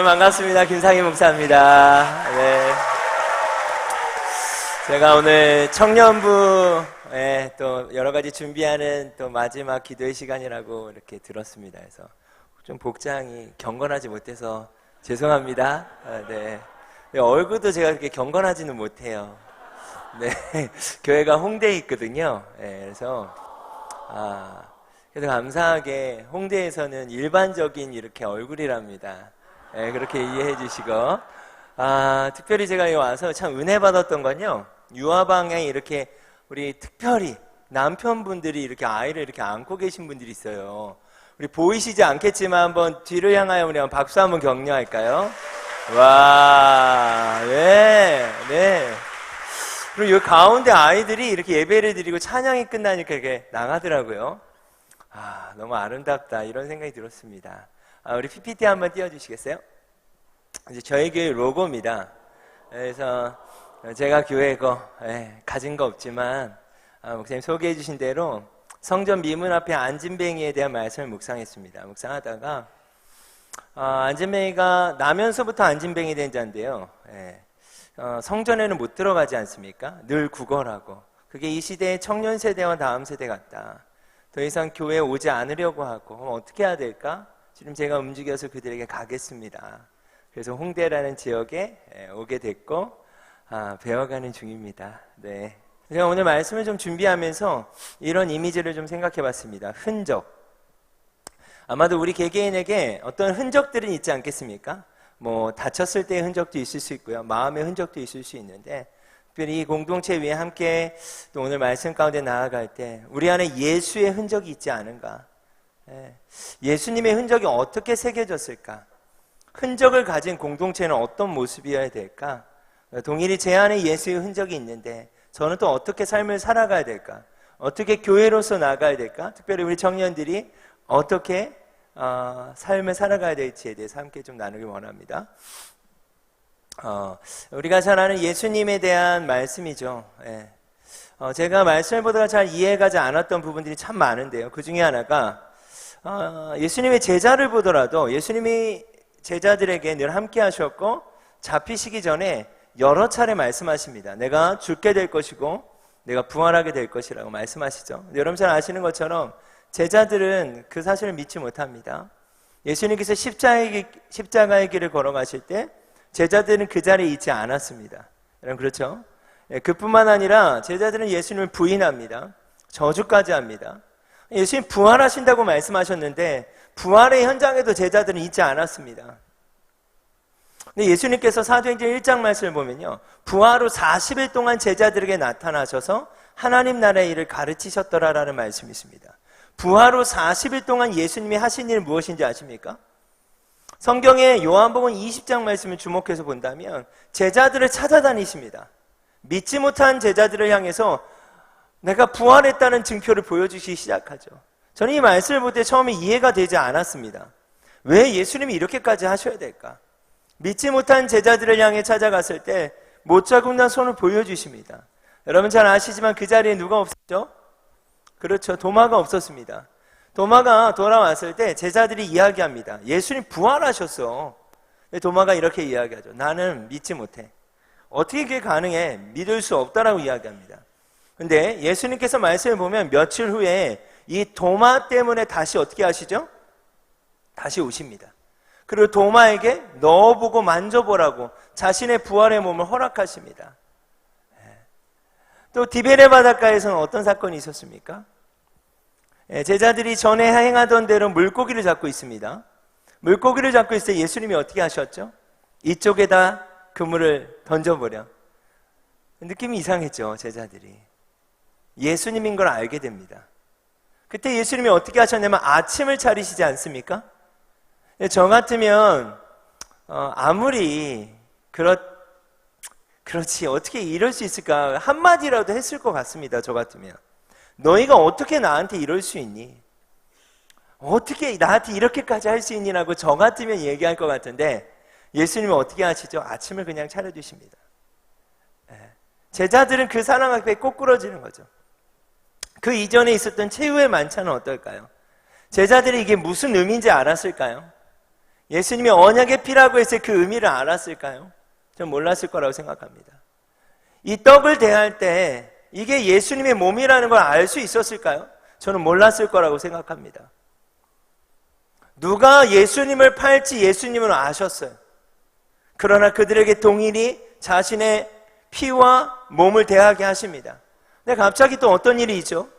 반갑습니다. 김상희 목사입니다. 네. 제가 오늘 청년부에 또 여러 가지 준비하는 또 마지막 기도의 시간이라고 이렇게 들었습니다. 그래서 좀 복장이 경건하지 못해서 죄송합니다. 네. 얼굴도 제가 그렇게 경건하지는 못해요. 네. 교회가 홍대에 있거든요. 네. 그래서 감사하게 홍대에서는 일반적인 이렇게 얼굴이랍니다. 네, 그렇게 이해해 주시고 특별히 제가 여기 와서 참 은혜 받았던 건요, 유아방에 이렇게 우리 특별히 남편분들이 이렇게 아이를 이렇게 안고 계신 분들이 있어요. 우리 보이시지 않겠지만 한번 뒤를 향하여 우리 한번 박수 한번 격려할까요? 와, 네, 네. 그리고 이 가운데 아이들이 이렇게 예배를 드리고 찬양이 끝나니까 이렇게 나가더라고요. 너무 아름답다, 이런 생각이 들었습니다. 우리 PPT 한번 띄워주시겠어요? 이제 저희 교회 로고입니다. 그래서 제가 교회고 가진 거 없지만 목사님 소개해 주신 대로 성전 미문 앞에 안진뱅이에 대한 말씀을 묵상했습니다. 묵상하다가 안진뱅이가 나면서부터 안진뱅이 된 자인데요, 성전에는 못 들어가지 않습니까? 늘 구걸하고. 그게 이 시대의 청년 세대와 다음 세대 같다. 더 이상 교회에 오지 않으려고 하고, 그럼 어떻게 해야 될까? 지금 제가 움직여서 그들에게 가겠습니다. 그래서 홍대라는 지역에 오게 됐고 배워가는 중입니다. 네. 제가 오늘 말씀을 좀 준비하면서 이런 이미지를 좀 생각해 봤습니다. 흔적. 아마도 우리 개개인에게 어떤 흔적들은 있지 않겠습니까? 뭐 다쳤을 때의 흔적도 있을 수 있고요, 마음의 흔적도 있을 수 있는데, 특별히 이 공동체 위에 함께 또 오늘 말씀 가운데 나아갈 때 우리 안에 예수의 흔적이 있지 않은가? 예수님의 흔적이 어떻게 새겨졌을까? 흔적을 가진 공동체는 어떤 모습이어야 될까? 동일히 제 안에 예수의 흔적이 있는데 저는 또 어떻게 삶을 살아가야 될까? 어떻게 교회로서 나가야 될까? 특별히 우리 청년들이 어떻게 삶을 살아가야 될지에 대해서 함께 좀 나누기 원합니다. 우리가 잘 아는 예수님에 대한 말씀이죠. 제가 말씀을 보다가 잘 이해가지 않았던 부분들이 참 많은데요, 그 중에 하나가 예수님의 제자를 보더라도 예수님이 제자들에게 늘 함께 하셨고 잡히시기 전에 여러 차례 말씀하십니다. 내가 죽게 될 것이고 내가 부활하게 될 것이라고 말씀하시죠. 여러분 잘 아시는 제자들은 그 사실을 믿지 못합니다. 예수님께서 십자가의 길을 걸어가실 때 제자들은 그 자리에 있지 않았습니다. 여러분 그렇죠? 그뿐만 아니라 제자들은 예수님을 부인합니다. 저주까지 합니다. 예수님 부활하신다고 말씀하셨는데 부활의 현장에도 제자들은 있지 않았습니다. 근데 예수님께서 사도행전 1장 말씀을 보면요, 부활 후 40일 동안 제자들에게 나타나셔서 하나님 나라의 일을 가르치셨더라라는 말씀이 있습니다. 부활 후 40일 동안 예수님이 하신 일 무엇인지 아십니까? 성경의 요한복음 20장 말씀을 주목해서 본다면 제자들을 찾아다니십니다. 믿지 못한 제자들을 향해서 내가 부활했다는 증표를 보여주시기 시작하죠. 저는 이 말씀을 볼 때 처음에 이해가 되지 않았습니다. 왜 예수님이 이렇게까지 하셔야 될까? 믿지 못한 제자들을 향해 찾아갔을 때 못 자국난 손을 보여주십니다. 여러분 잘 아시지만 그 자리에 누가 없었죠? 그렇죠, 도마가 없었습니다. 도마가 돌아왔을 때 제자들이 이야기합니다. 예수님 부활하셨어. 근데 도마가 이렇게 이야기하죠. 나는 믿지 못해. 어떻게 그게 가능해? 믿을 수 없다라고 이야기합니다. 근데 예수님께서 말씀을 보면 며칠 후에 이 도마 때문에 다시 어떻게 하시죠? 다시 오십니다. 그리고 도마에게 넣어보고 만져보라고 자신의 부활의 몸을 허락하십니다. 또 디베레 바닷가에서는 어떤 사건이 있었습니까? 제자들이 전에 행하던 대로 물고기를 잡고 있습니다. 물고기를 잡고 있을 때 예수님이 어떻게 하셨죠? 이쪽에다 그물을 던져버려. 느낌이 이상했죠, 제자들이. 예수님인 걸 알게 됩니다. 그때 예수님이 어떻게 하셨냐면 아침을 차리시지 않습니까? 저 같으면 아무리 그렇지 어떻게 이럴 수 있을까 한마디라도 했을 것 같습니다. 저 같으면 너희가 어떻게 나한테 이럴 수 있니? 어떻게 나한테 이렇게까지 할 수 있니? 라고 저 같으면 얘기할 것 같은데 예수님은 어떻게 하시죠? 아침을 그냥 차려주십니다. 제자들은 그 사랑 앞에 꼬꾸러지는 거죠. 그 이전에 있었던 최후의 만찬은 어떨까요? 제자들이 이게 무슨 의미인지 알았을까요? 예수님이 언약의 피라고 했을 그 의미를 알았을까요? 전 몰랐을 거라고 생각합니다. 이 떡을 대할 때 이게 예수님의 몸이라는 걸 알 수 있었을까요? 저는 몰랐을 거라고 생각합니다. 누가 예수님을 팔지 예수님은 아셨어요. 그러나 그들에게 동일히 자신의 피와 몸을 대하게 하십니다. 근데 갑자기 또 어떤 일이 있죠?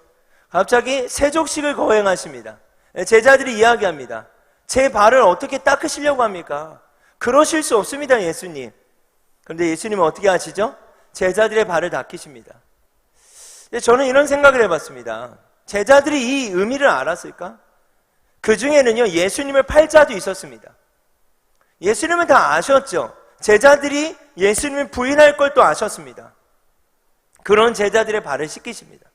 갑자기 세족식을 거행하십니다. 제자들이 이야기합니다. 제 발을 어떻게 닦으시려고 합니까? 그러실 수 없습니다, 예수님. 그런데 예수님은 어떻게 하시죠? 제자들의 발을 닦으십니다. 저는 이런 생각을 해봤습니다. 제자들이 이 의미를 알았을까? 그 중에는요, 예수님을 팔 자도 있었습니다. 예수님은 다 아셨죠. 제자들이 예수님을 부인할 걸 또 아셨습니다. 그런 제자들의 발을 씻기십니다.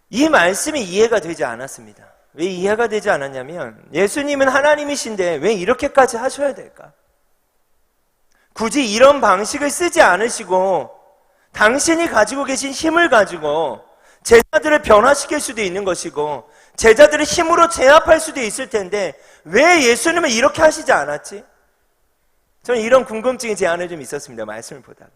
이 말씀이 이해가 되지 않았습니다. 왜 이해가 되지 않았냐면, 예수님은 하나님이신데 왜 이렇게까지 하셔야 될까? 굳이 이런 방식을 쓰지 않으시고 당신이 가지고 계신 힘을 가지고 제자들을 변화시킬 수도 있는 것이고 제자들을 힘으로 제압할 수도 있을 텐데 왜 예수님은 이렇게 하시지 않았지? 저는 이런 궁금증이 제 안에 좀 있었습니다. 말씀을 보다가.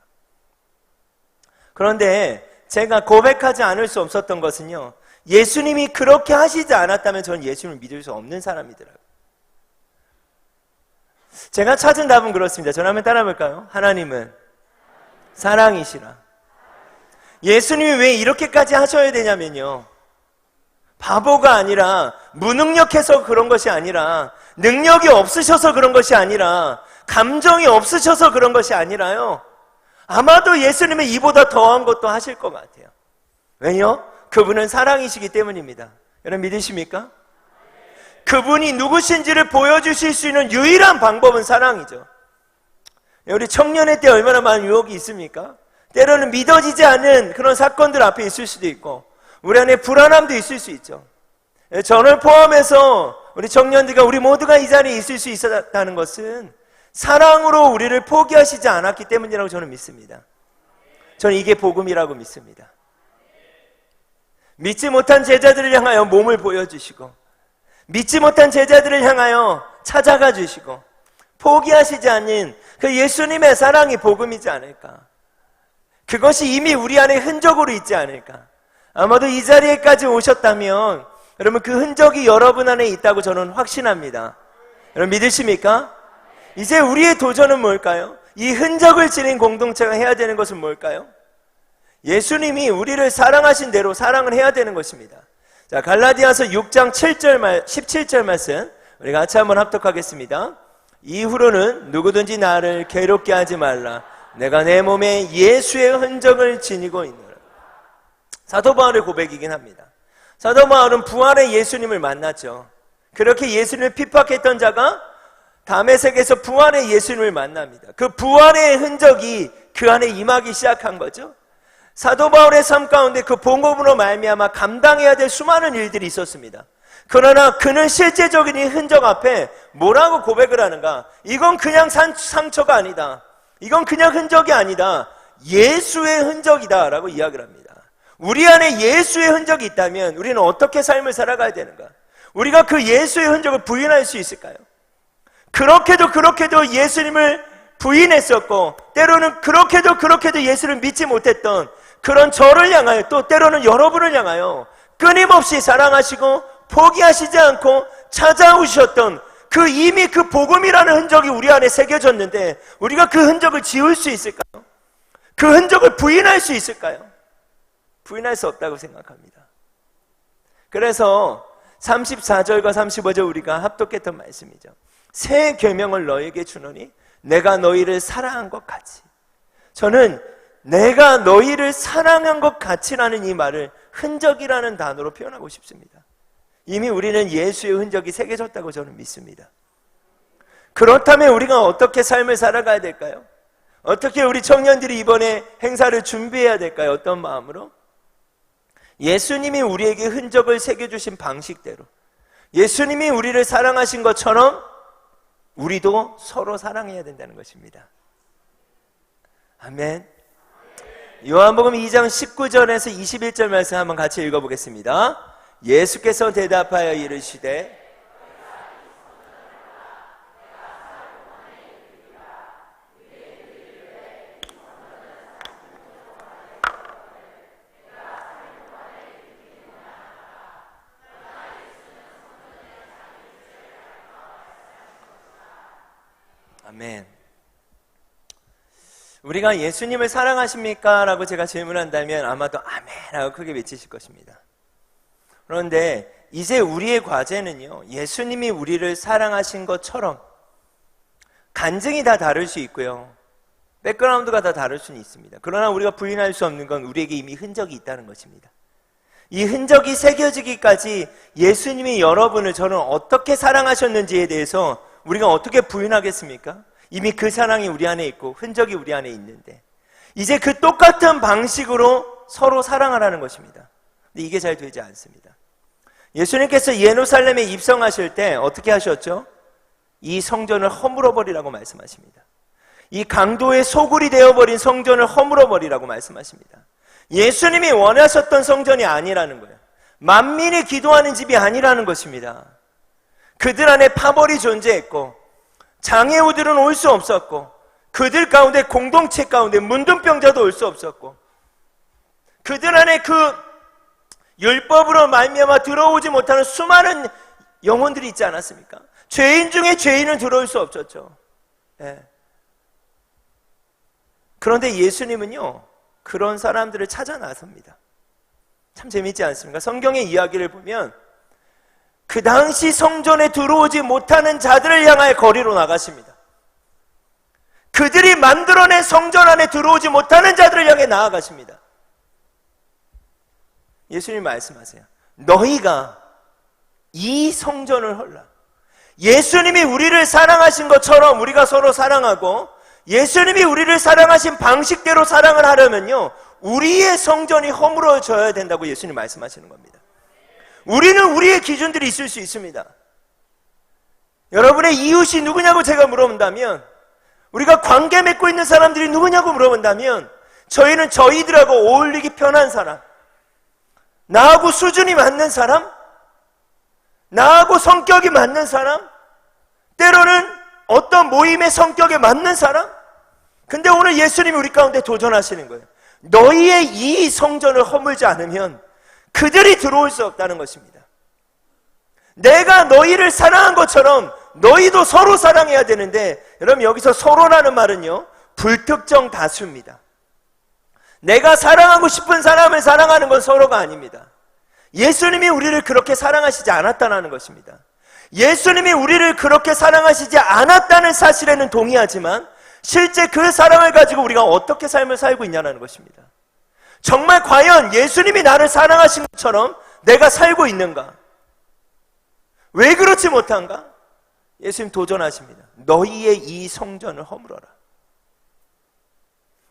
그런데 제가 고백하지 않을 수 없었던 것은요, 예수님이 그렇게 하시지 않았다면 저는 예수님을 믿을 수 없는 사람이더라고요. 제가 찾은 답은 그렇습니다. 저는 한번 따라 볼까요? 하나님은 사랑이시라. 예수님이 왜 이렇게까지 하셔야 되냐면요, 바보가 아니라 무능력해서 그런 것이 아니라 능력이 없으셔서 그런 것이 아니라 감정이 없으셔서 그런 것이 아니라요, 아마도 예수님은 이보다 더한 것도 하실 것 같아요. 왜요? 그분은 사랑이시기 때문입니다. 여러분 믿으십니까? 그분이 누구신지를 보여주실 수 있는 유일한 방법은 사랑이죠. 우리 청년의 때 얼마나 많은 유혹이 있습니까? 때로는 믿어지지 않는 그런 사건들 앞에 있을 수도 있고 우리 안에 불안함도 있을 수 있죠. 저를 포함해서 우리 청년들과 우리 모두가 이 자리에 있을 수 있었다는 것은 사랑으로 우리를 포기하시지 않았기 때문이라고 저는 믿습니다. 저는 이게 복음이라고 믿습니다. 믿지 못한 제자들을 향하여 몸을 보여주시고 믿지 못한 제자들을 향하여 찾아가 주시고 포기하시지 않는 그 예수님의 사랑이 복음이지 않을까. 그것이 이미 우리 안에 흔적으로 있지 않을까. 아마도 이 자리에까지 오셨다면 여러분 그 흔적이 여러분 안에 있다고 저는 확신합니다. 여러분 믿으십니까? 이제 우리의 도전은 뭘까요? 이 흔적을 지닌 공동체가 해야 되는 것은 뭘까요? 예수님이 우리를 사랑하신 대로 사랑을 해야 되는 것입니다. 자, 갈라디아서 6장 17절 말씀 우리 같이 한번 합독하겠습니다. 이후로는 누구든지 나를 괴롭게 하지 말라. 내가 내 몸에 예수의 흔적을 지니고 있노라. 사도 바울의 고백이긴 합니다. 사도 바울은 부활의 예수님을 만났죠. 그렇게 예수님을 핍박했던 자가 다메섹에서 부활의 예수님을 만납니다. 그 부활의 흔적이 그 안에 임하기 시작한 거죠. 사도 바울의 삶 가운데 그 복음으로 말미암아 감당해야 될 수많은 일들이 있었습니다. 그러나 그는 실제적인 이 흔적 앞에 뭐라고 고백을 하는가? 이건 그냥 상처가 아니다. 이건 그냥 흔적이 아니다. 예수의 흔적이다 라고 이야기를 합니다. 우리 안에 예수의 흔적이 있다면 우리는 어떻게 삶을 살아가야 되는가? 우리가 그 예수의 흔적을 부인할 수 있을까요? 그렇게도 예수님을 부인했었고 때로는 그렇게도 예수를 믿지 못했던 그런 저를 향하여 또 때로는 여러분을 향하여 끊임없이 사랑하시고 포기하시지 않고 찾아오셨던 그 이미 그 복음이라는 흔적이 우리 안에 새겨졌는데 우리가 그 흔적을 지울 수 있을까요? 그 흔적을 부인할 수 있을까요? 부인할 수 없다고 생각합니다. 그래서 34절과 35절 우리가 합독했던 말씀이죠. 새 계명을 너에게 주노니 내가 너희를 사랑한 것 같이. 저는 내가 너희를 사랑한 것 같이라는 이 말을 흔적이라는 단어로 표현하고 싶습니다. 이미 우리는 예수의 흔적이 새겨졌다고 저는 믿습니다. 그렇다면 우리가 어떻게 삶을 살아가야 될까요? 어떻게 우리 청년들이 이번에 행사를 준비해야 될까요? 어떤 마음으로? 예수님이 우리에게 흔적을 새겨주신 방식대로 예수님이 우리를 사랑하신 것처럼 우리도 서로 사랑해야 된다는 것입니다. 아멘. 요한복음 2장 19절에서 21절 말씀 한번 같이 읽어보겠습니다. 예수께서 대답하여 이르시되 아멘. 우리가 예수님을 사랑하십니까? 라고 제가 질문한다면 아마도 아멘 하고 크게 외치실 것입니다. 그런데 이제 우리의 과제는요, 예수님이 우리를 사랑하신 것처럼 간증이 다 다를 수 있고요, 백그라운드가 다 다를 수는 있습니다. 그러나 우리가 부인할 수 없는 건 우리에게 이미 흔적이 있다는 것입니다. 이 흔적이 새겨지기까지 예수님이 여러분을, 저는 어떻게 사랑하셨는지에 대해서 우리가 어떻게 부인하겠습니까? 이미 그 사랑이 우리 안에 있고 흔적이 우리 안에 있는데, 이제 그 똑같은 방식으로 서로 사랑하라는 것입니다. 근데 이게 잘 되지 않습니다. 예수님께서 예루살렘에 입성하실 때 어떻게 하셨죠? 이 성전을 허물어 버리라고 말씀하십니다. 이 강도의 소굴이 되어버린 성전을 허물어 버리라고 말씀하십니다. 예수님이 원하셨던 성전이 아니라는 거예요. 만민이 기도하는 집이 아니라는 것입니다. 그들 안에 파벌이 존재했고 장애우들은 올 수 없었고, 그들 가운데, 공동체 가운데 문둥병자도 올 수 없었고, 그들 안에 그 율법으로 말미암아 들어오지 못하는 수많은 영혼들이 있지 않았습니까? 죄인 중에 죄인은 들어올 수 없었죠. 네. 그런데 예수님은요, 그런 사람들을 찾아 나섭니다. 참 재밌지 않습니까? 성경의 이야기를 보면 그 당시 성전에 들어오지 못하는 자들을 향하여 거리로 나가십니다. 그들이 만들어낸 성전 안에 들어오지 못하는 자들을 향해 나아가십니다. 예수님 말씀하세요. 너희가 이 성전을 헐라. 예수님이 우리를 사랑하신 것처럼 우리가 서로 사랑하고, 예수님이 우리를 사랑하신 방식대로 사랑을 하려면요, 우리의 성전이 허물어져야 된다고 예수님 말씀하시는 겁니다. 우리는 우리의 기준들이 있을 수 있습니다. 여러분의 이웃이 누구냐고 제가 물어본다면, 우리가 관계 맺고 있는 사람들이 누구냐고 물어본다면, 저희는 저희들하고 어울리기 편한 사람, 나하고 수준이 맞는 사람, 나하고 성격이 맞는 사람, 때로는 어떤 모임의 성격에 맞는 사람. 근데 오늘 예수님이 우리 가운데 도전하시는 거예요. 너희의 이 성전을 허물지 않으면 그들이 들어올 수 없다는 것입니다. 내가 너희를 사랑한 것처럼 너희도 서로 사랑해야 되는데, 여러분 여기서 서로라는 말은요, 불특정 다수입니다. 내가 사랑하고 싶은 사람을 사랑하는 건 서로가 아닙니다. 예수님이 우리를 그렇게 사랑하시지 않았다는 것입니다. 예수님이 우리를 그렇게 사랑하시지 않았다는 사실에는 동의하지만, 실제 그 사랑을 가지고 우리가 어떻게 삶을 살고 있냐는 것입니다. 정말 과연 예수님이 나를 사랑하신 것처럼 내가 살고 있는가? 왜 그렇지 못한가? 예수님 도전하십니다. 너희의 이 성전을 허물어라.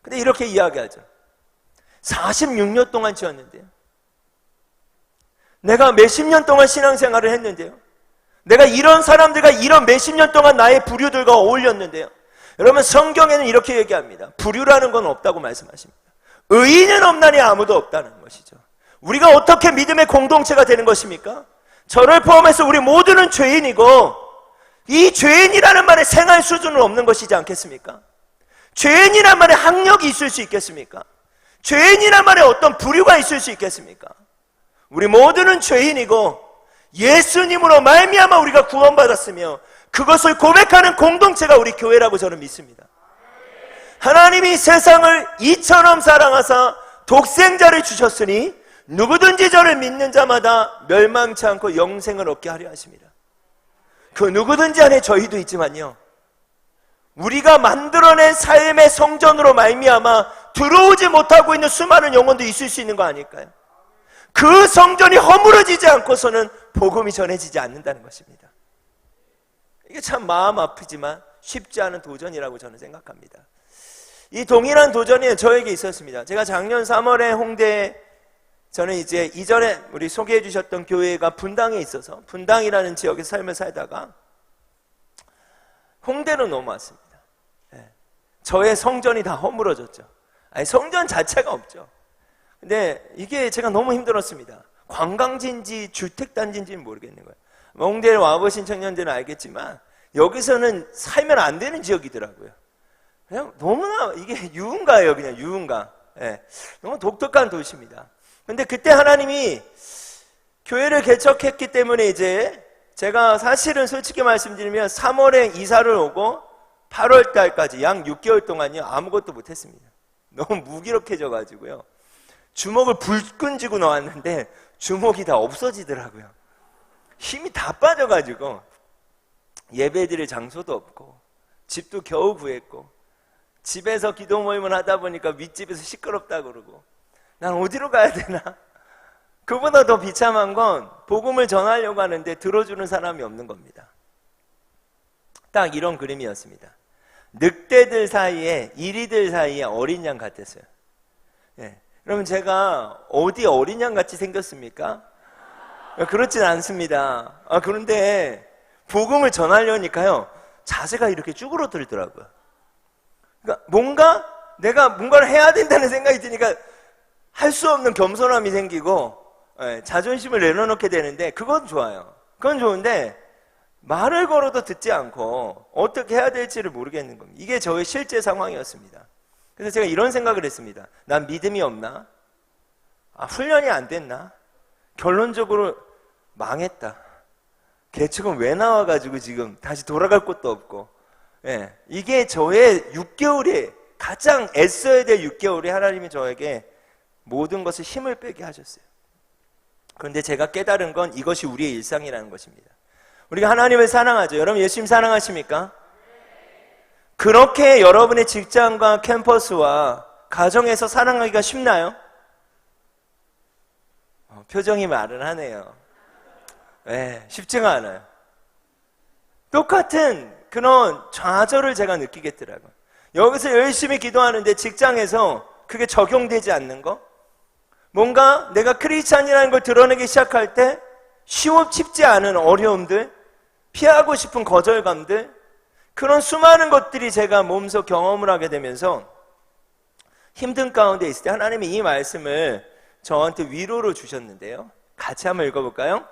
근데 이렇게 이야기하죠. 46년 동안 지었는데요, 내가 몇십 년 동안 신앙생활을 했는데요, 내가 이런 사람들과 이런 몇십 년 동안 나의 부류들과 어울렸는데요, 여러분 성경에는 이렇게 얘기합니다. 부류라는 건 없다고 말씀하십니다. 의인은 없나니 아무도 없다는 것이죠. 우리가 어떻게 믿음의 공동체가 되는 것입니까? 저를 포함해서 우리 모두는 죄인이고, 이 죄인이라는 말에 생활 수준은 없는 것이지 않겠습니까? 죄인이란 말에 학력이 있을 수 있겠습니까? 죄인이란 말에 어떤 부류가 있을 수 있겠습니까? 우리 모두는 죄인이고 예수님으로 말미암아 우리가 구원받았으며, 그것을 고백하는 공동체가 우리 교회라고 저는 믿습니다. 하나님이 세상을 이처럼 사랑하사 독생자를 주셨으니 누구든지 저를 믿는 자마다 멸망치 않고 영생을 얻게 하려 하십니다. 그 누구든지 안에 저희도 있지만요, 우리가 만들어낸 삶의 성전으로 말미암아 들어오지 못하고 있는 수많은 영혼도 있을 수 있는 거 아닐까요? 그 성전이 허물어지지 않고서는 복음이 전해지지 않는다는 것입니다. 이게 참 마음 아프지만 쉽지 않은 도전이라고 저는 생각합니다. 이 동일한 도전이 저에게 있었습니다. 제가 작년 3월에 홍대에, 저는 이제 이전에 우리 소개해 주셨던 교회가 분당에 있어서 분당이라는 지역에 삶을 살다가 홍대로 넘어왔습니다. 네. 저의 성전이 다 허물어졌죠. 아니, 성전 자체가 없죠. 근데 이게 제가 너무 힘들었습니다. 관광지인지 주택단지인지는 모르겠는 거예요. 홍대에 와보신 청년들은 알겠지만 여기서는 살면 안 되는 지역이더라고요. 그냥 너무나 이게 유흥가예요. 그냥 유흥가. 네. 너무 독특한 도시입니다. 근데 그때 하나님이 교회를 개척했기 때문에, 이제 제가 사실은 솔직히 말씀드리면 3월에 이사를 오고 8월 달까지 약 6개월 동안요 아무것도 못했습니다. 너무 무기력해져 가지고요 주먹을 불끈 쥐고 나왔는데 주먹이 다 없어지더라고요. 힘이 다 빠져가지고 예배드릴 장소도 없고 집도 겨우 구했고 집에서 기도 모임을 하다 보니까 윗집에서 시끄럽다 그러고 난 어디로 가야 되나? 그보다 더 비참한 건 복음을 전하려고 하는데 들어주는 사람이 없는 겁니다. 딱 이런 그림이었습니다. 늑대들 사이에 이리들 사이에 어린 양 같았어요. 예. 그러면 제가 어디 어린 양 같이 생겼습니까? 그렇진 않습니다. 그런데 복음을 전하려니까요 자세가 이렇게 쭈그러들더라고요. 그러니까 내가 뭔가를 해야 된다는 생각이 드니까 할 수 없는 겸손함이 생기고 자존심을 내려놓게 되는데 그건 좋아요. 그건 좋은데 말을 걸어도 듣지 않고 어떻게 해야 될지를 모르겠는 겁니다. 이게 저의 실제 상황이었습니다. 그래서 제가 이런 생각을 했습니다. 난 믿음이 없나? 훈련이 안 됐나? 결론적으로 망했다. 개척은 왜 나와가지고 지금 다시 돌아갈 곳도 없고 이게 저의 6개월에 가장 애써야 될 6개월에 하나님이 저에게 모든 것을 힘을 빼게 하셨어요. 그런데 제가 깨달은 건 이것이 우리의 일상이라는 것입니다. 우리가 하나님을 사랑하죠. 여러분 예수님 사랑하십니까? 그렇게 여러분의 직장과 캠퍼스와 가정에서 사랑하기가 쉽나요? 표정이 말을 하네요. 쉽지가 않아요. 똑같은 그런 좌절을 제가 느끼겠더라고요. 여기서 열심히 기도하는데 직장에서 그게 적용되지 않는 거? 뭔가 내가 크리스찬이라는 걸 드러내기 시작할 때 쉽지 않은 어려움들, 피하고 싶은 거절감들, 그런 수많은 것들이 제가 몸소 경험을 하게 되면서 힘든 가운데 있을 때 하나님이 이 말씀을 저한테 위로로 주셨는데요. 같이 한번 읽어볼까요?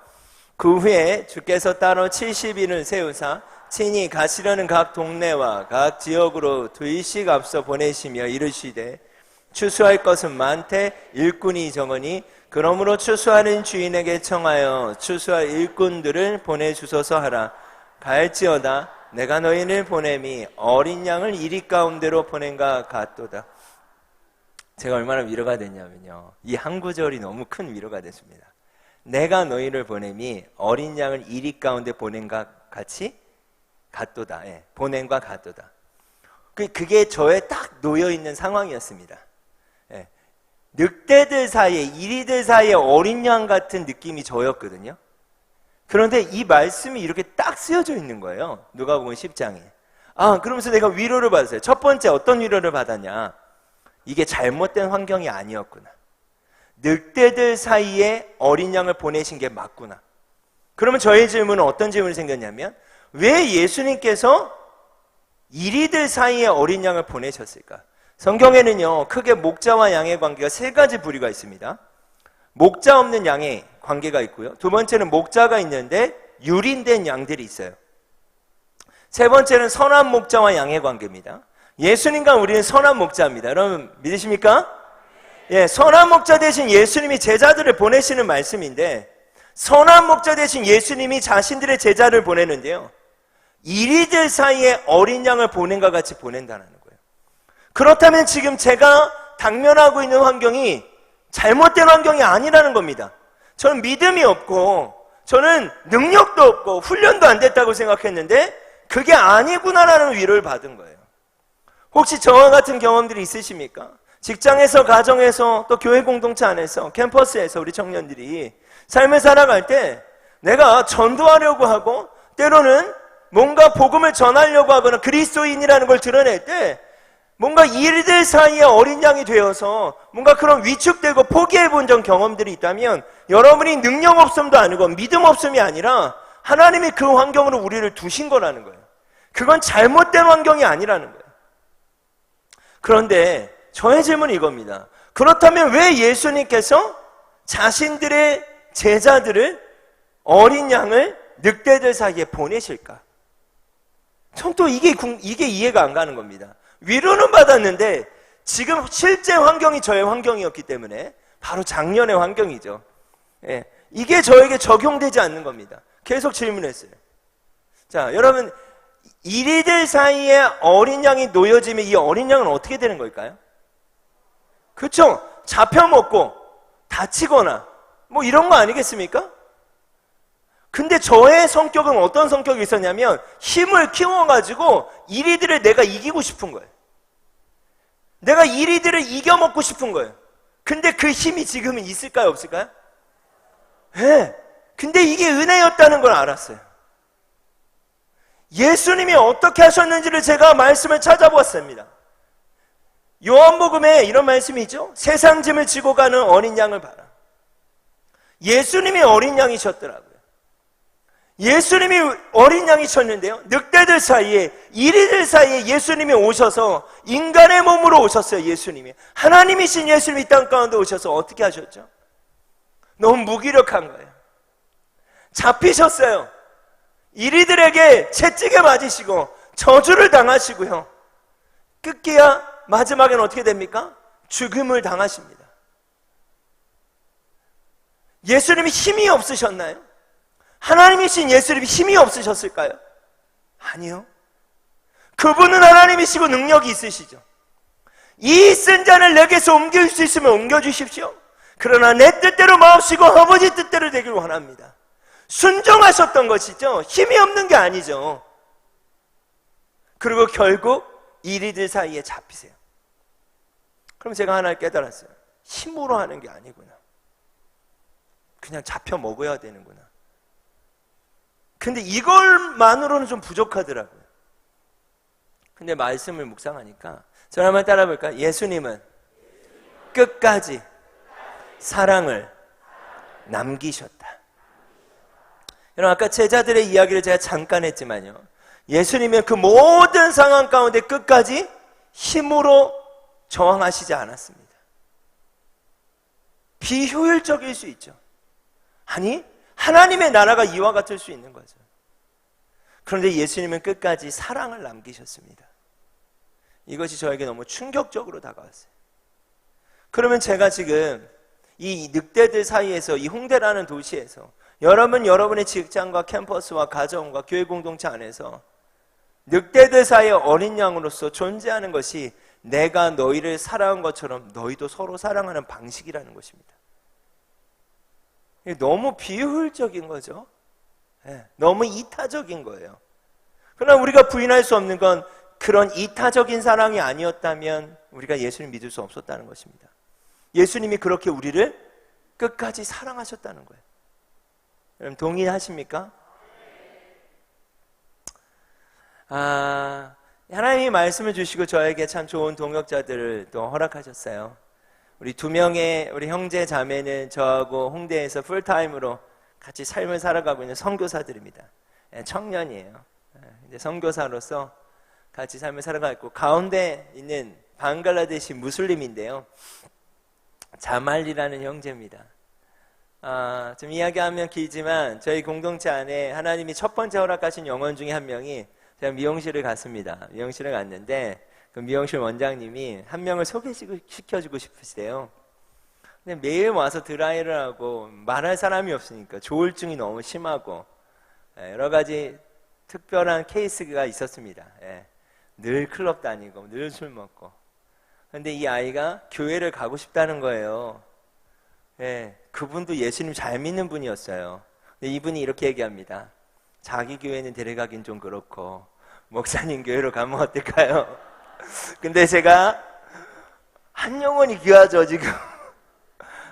그 후에 주께서 따로 70인을 세우사 친히 가시려는 각 동네와 각 지역으로 2일씩 앞서 보내시며 이르시되 추수할 것은 많되 일꾼이 적으니 그러므로 추수하는 주인에게 청하여 추수할 일꾼들을 보내주소서 하라. 갈지어다 내가 너희를 보냄이 어린 양을 이리 가운데로 보낸가 같도다. 제가 얼마나 위로가 됐냐면요, 이 한 구절이 너무 큰 위로가 됐습니다. 내가 너희를 보냄이 어린 양을 이리 가운데 보낸가 같이 같도다. 보낸과 같도다. 그게 저에 딱 놓여있는 상황이었습니다. 늑대들 사이에 이리들 사이에 어린 양 같은 느낌이 저였거든요. 그런데 이 말씀이 이렇게 딱 쓰여져 있는 거예요. 누가복음 10장에. 그러면서 내가 위로를 받았어요. 첫 번째 어떤 위로를 받았냐? 이게 잘못된 환경이 아니었구나. 늑대들 사이에 어린 양을 보내신 게 맞구나. 그러면 저의 질문은 어떤 질문이 생겼냐면 왜 예수님께서 이리들 사이에 어린 양을 보내셨을까? 성경에는요 크게 목자와 양의 관계가 세 가지 부류가 있습니다. 목자 없는 양의 관계가 있고요, 두 번째는 목자가 있는데 유린된 양들이 있어요. 세 번째는 선한 목자와 양의 관계입니다. 예수님과 우리는 선한 목자입니다. 여러분 믿으십니까? 선한 목자 대신 예수님이 제자들을 보내시는 말씀인데, 선한 목자 대신 예수님이 자신들의 제자를 보내는데요, 이리들 사이에 어린 양을 보낸과 같이 보낸다는 거예요. 그렇다면 지금 제가 당면하고 있는 환경이 잘못된 환경이 아니라는 겁니다. 저는 믿음이 없고 저는 능력도 없고 훈련도 안 됐다고 생각했는데 그게 아니구나라는 위로를 받은 거예요. 혹시 저와 같은 경험들이 있으십니까? 직장에서, 가정에서, 또 교회 공동체 안에서, 캠퍼스에서 우리 청년들이 삶을 살아갈 때 내가 전도하려고 하고 때로는 뭔가 복음을 전하려고 하거나 그리스도인이라는 걸 드러낼 때 뭔가 이리들 사이에 어린 양이 되어서 뭔가 그런 위축되고 포기해본 전 경험들이 있다면 여러분이 능력 없음도 아니고 믿음 없음이 아니라 하나님이 그 환경으로 우리를 두신 거라는 거예요. 그건 잘못된 환경이 아니라는 거예요. 그런데 저의 질문은 이겁니다. 그렇다면 왜 예수님께서 자신들의 제자들을, 어린 양을 늑대들 사이에 보내실까? 전 또 이게 이해가 안 가는 겁니다. 위로는 받았는데 지금 실제 환경이 저의 환경이었기 때문에 바로 작년의 환경이죠. 이게 저에게 적용되지 않는 겁니다. 계속 질문했어요. 자, 여러분 이리들 사이에 어린 양이 놓여지면 이 어린 양은 어떻게 되는 걸까요? 그렇죠? 잡혀먹고 다치거나 뭐 이런 거 아니겠습니까? 근데 저의 성격은 어떤 성격이 있었냐면 힘을 키워가지고 이리들을 내가 이기고 싶은 거예요. 내가 이리들을 이겨먹고 싶은 거예요. 근데 그 힘이 지금은 있을까요? 없을까요? 네. 근데 이게 은혜였다는 걸 알았어요. 예수님이 어떻게 하셨는지를 제가 말씀을 찾아보았습니다. 요한복음에 이런 말씀이 있죠. 세상 짐을 지고 가는 어린 양을 봐라. 예수님이 어린 양이셨더라고요. 예수님이 어린 양이셨는데요, 늑대들 사이에, 이리들 사이에 예수님이 오셔서 인간의 몸으로 오셨어요. 예수님이 하나님이신 예수님이 이 땅 가운데 오셔서 어떻게 하셨죠? 너무 무기력한 거예요. 잡히셨어요. 이리들에게 채찍에 맞으시고 저주를 당하시고요, 끝기야 마지막엔 어떻게 됩니까? 죽음을 당하십니다. 예수님이 힘이 없으셨나요? 하나님이신 예수님이 힘이 없으셨을까요? 아니요. 그분은 하나님이시고 능력이 있으시죠. 이 쓴 잔을 내게서 옮길 수 있으면 옮겨주십시오. 그러나 내 뜻대로 마옵시고 아버지 뜻대로 되길 원합니다. 순종하셨던 것이죠. 힘이 없는 게 아니죠. 그리고 결국 이리들 사이에 잡히세요. 그럼 제가 하나 깨달았어요. 힘으로 하는 게 아니구나. 그냥 잡혀 먹어야 되는구나. 근데 이걸만으로는 좀 부족하더라고요. 근데 말씀을 묵상하니까 저를 한번 따라 볼까요? 예수님은 끝까지 사랑을 남기셨다. 여러분, 아까 제자들의 이야기를 제가 잠깐 했지만요, 예수님은 그 모든 상황 가운데 끝까지 힘으로 저항하시지 않았습니다. 비효율적일 수 있죠. 아니, 하나님의 나라가 이와 같을 수 있는 거죠. 그런데 예수님은 끝까지 사랑을 남기셨습니다. 이것이 저에게 너무 충격적으로 다가왔어요. 그러면 제가 지금 이 늑대들 사이에서, 이 홍대라는 도시에서 여러분의 직장과 캠퍼스와 가정과 교회 공동체 안에서 늑대들 사이의 어린 양으로서 존재하는 것이 내가 너희를 사랑한 것처럼 너희도 서로 사랑하는 방식이라는 것입니다. 너무 비효율적인 거죠. 네, 너무 이타적인 거예요. 그러나 우리가 부인할 수 없는 건 그런 이타적인 사랑이 아니었다면 우리가 예수님 믿을 수 없었다는 것입니다. 예수님이 그렇게 우리를 끝까지 사랑하셨다는 거예요. 여러분 동의하십니까? 하나님이 말씀을 주시고 저에게 참 좋은 동역자들을 또 허락하셨어요. 우리 두 명의 우리 형제 자매는 저하고 홍대에서 풀타임으로 같이 삶을 살아가고 있는 선교사들입니다. 청년이에요. 이제 선교사로서 같이 삶을 살아가고 있고, 가운데 있는 방글라데시 무슬림인데요, 자말리라는 형제입니다. 좀 이야기하면 길지만 저희 공동체 안에 하나님이 첫 번째 허락하신 영혼 중에 한 명이, 제가 미용실을 갔습니다. 미용실을 갔는데 그 미용실 원장님이 한 명을 소개시켜주고 싶으시대요. 근데 매일 와서 드라이를 하고 말할 사람이 없으니까 조울증이 너무 심하고 여러 가지 특별한 케이스가 있었습니다. 늘 클럽 다니고 늘 술 먹고. 근데 이 아이가 교회를 가고 싶다는 거예요. 그분도 예수님 잘 믿는 분이었어요. 근데 이분이 이렇게 얘기합니다. 자기 교회는 데려가긴 좀 그렇고 목사님 교회로 가면 어떨까요? 근데 제가 한 영혼이 귀하죠 지금.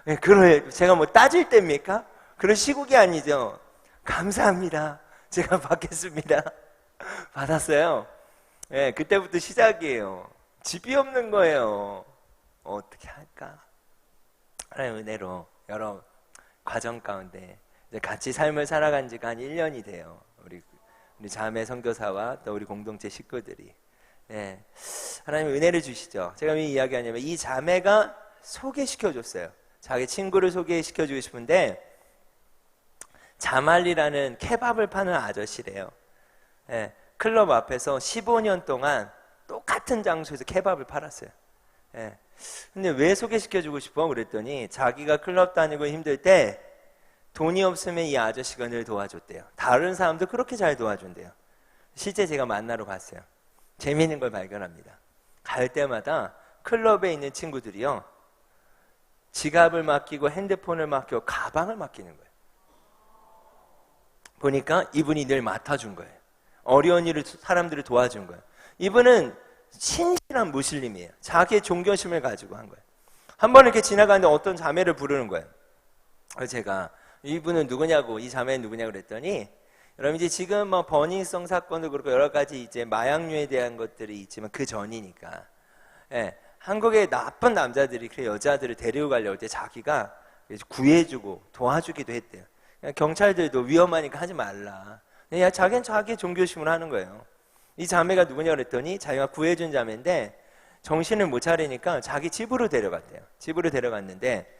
그걸 제가 뭐 따질 때입니까? 그런 시국이 아니죠. 감사합니다. 제가 받겠습니다. 받았어요. 그때부터 시작이에요. 집이 없는 거예요. 어떻게 할까? 하나님의 은혜로 여러 과정 가운데 이제 같이 삶을 살아간 지가 한 1년이 돼요. 우리 자매 선교사와 또 우리 공동체 식구들이. 하나님의 은혜를 주시죠. 제가 왜 이야기하냐면 이 자매가 소개시켜줬어요. 자기 친구를 소개시켜주고 싶은데 자말리라는 케밥을 파는 아저씨래요. 클럽 앞에서 15년 동안 똑같은 장소에서 케밥을 팔았어요. 근데 왜 소개시켜주고 싶어? 그랬더니 자기가 클럽 다니고 힘들 때 돈이 없으면 이 아저씨가 늘 도와줬대요. 다른 사람도 그렇게 잘 도와준대요. 실제 제가 만나러 갔어요. 재미있는 걸 발견합니다. 갈 때마다 클럽에 있는 친구들이요, 지갑을 맡기고 핸드폰을 맡기고 가방을 맡기는 거예요. 보니까 이분이 늘 맡아준 거예요. 어려운 일을 사람들을 도와준 거예요. 이분은 신실한 무슬림이에요. 자기의 종교심을 가지고 한 거예요. 한 번 이렇게 지나가는데 어떤 자매를 부르는 거예요. 그래서 제가 이분은 누구냐고, 이 자매는 누구냐고 그랬더니, 여러분 이제 지금 뭐 버닝썬 사건도 그렇고 여러 가지 이제 마약류에 대한 것들이 있지만 그 전이니까, 예, 한국의 나쁜 남자들이 그 여자들을 데리고 가려고 할 때 자기가 구해주고 도와주기도 했대요. 경찰들도 위험하니까 하지 말라. 야, 자기는 자기의 종교심으로 하는 거예요. 이 자매가 누구냐 그랬더니 자기가 구해준 자매인데 정신을 못 차리니까 자기 집으로 데려갔대요. 집으로 데려갔는데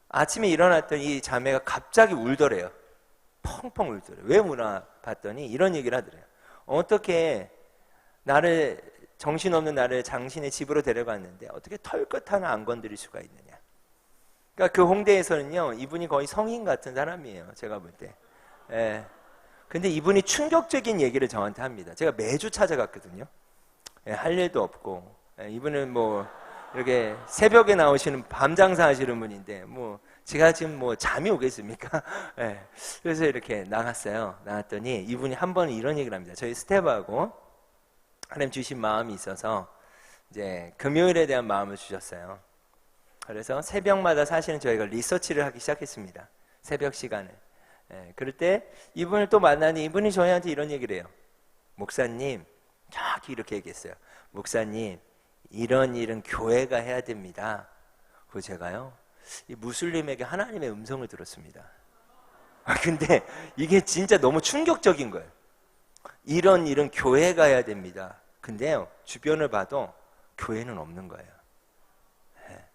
아침에 일어났더니 이 자매가 갑자기 울더래요. 펑펑 울더래요. 왜 우나 봤더니 이런 얘기를 하더래요. 어떻게 나를, 정신없는 나를 당신의 집으로 데려갔는데 어떻게 털끝 하나 안 건드릴 수가 있느냐. 그러니까 그 홍대에서는요, 이분이 거의 성인 같은 사람이에요. 제가 볼 때. 예. 근데 이분이 충격적인 얘기를 저한테 합니다. 제가 매주 찾아갔거든요. 예, 할 일도 없고. 예, 이분은 뭐 이렇게 새벽에 나오시는 밤 장사하시는 분인데 뭐 제가 지금 뭐 잠이 오겠습니까? 예. 그래서 이렇게 나갔어요. 나갔더니 이분이 한 번 이런 얘기를 합니다. 저희 스텝하고 하나님 주신 마음이 있어서 이제 금요일에 대한 마음을 주셨어요. 그래서 새벽마다 사실은 저희가 리서치를 하기 시작했습니다. 새벽 시간을. 예, 그럴 때 이분을 또 만나니 이분이 저희한테 이런 얘기를 해요. 목사님, 정확히 이렇게 얘기했어요. 목사님, 이런 일은 교회가 해야 됩니다. 그리고 제가요, 이 무슬림에게 하나님의 음성을 들었습니다. 근데 이게 진짜 너무 충격적인 거예요. 이런 일은 교회가 해야 됩니다. 근데요, 주변을 봐도 교회는 없는 거예요. 예.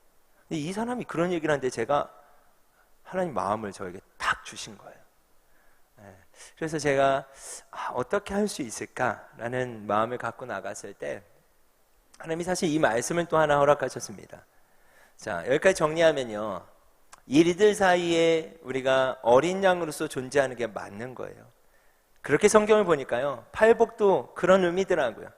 이 사람이 그런 얘기를 하는데 제가 하나님 마음을 저에게 탁 주신 거예요. 그래서 제가 어떻게 할 수 있을까라는 마음을 갖고 나갔을 때 하나님이 사실 이 말씀을 또 하나 허락하셨습니다. 자, 여기까지 정리하면요, 이들 사이에 우리가 어린 양으로서 존재하는 게 맞는 거예요. 그렇게 성경을 보니까요, 팔복도 그런 의미더라고요.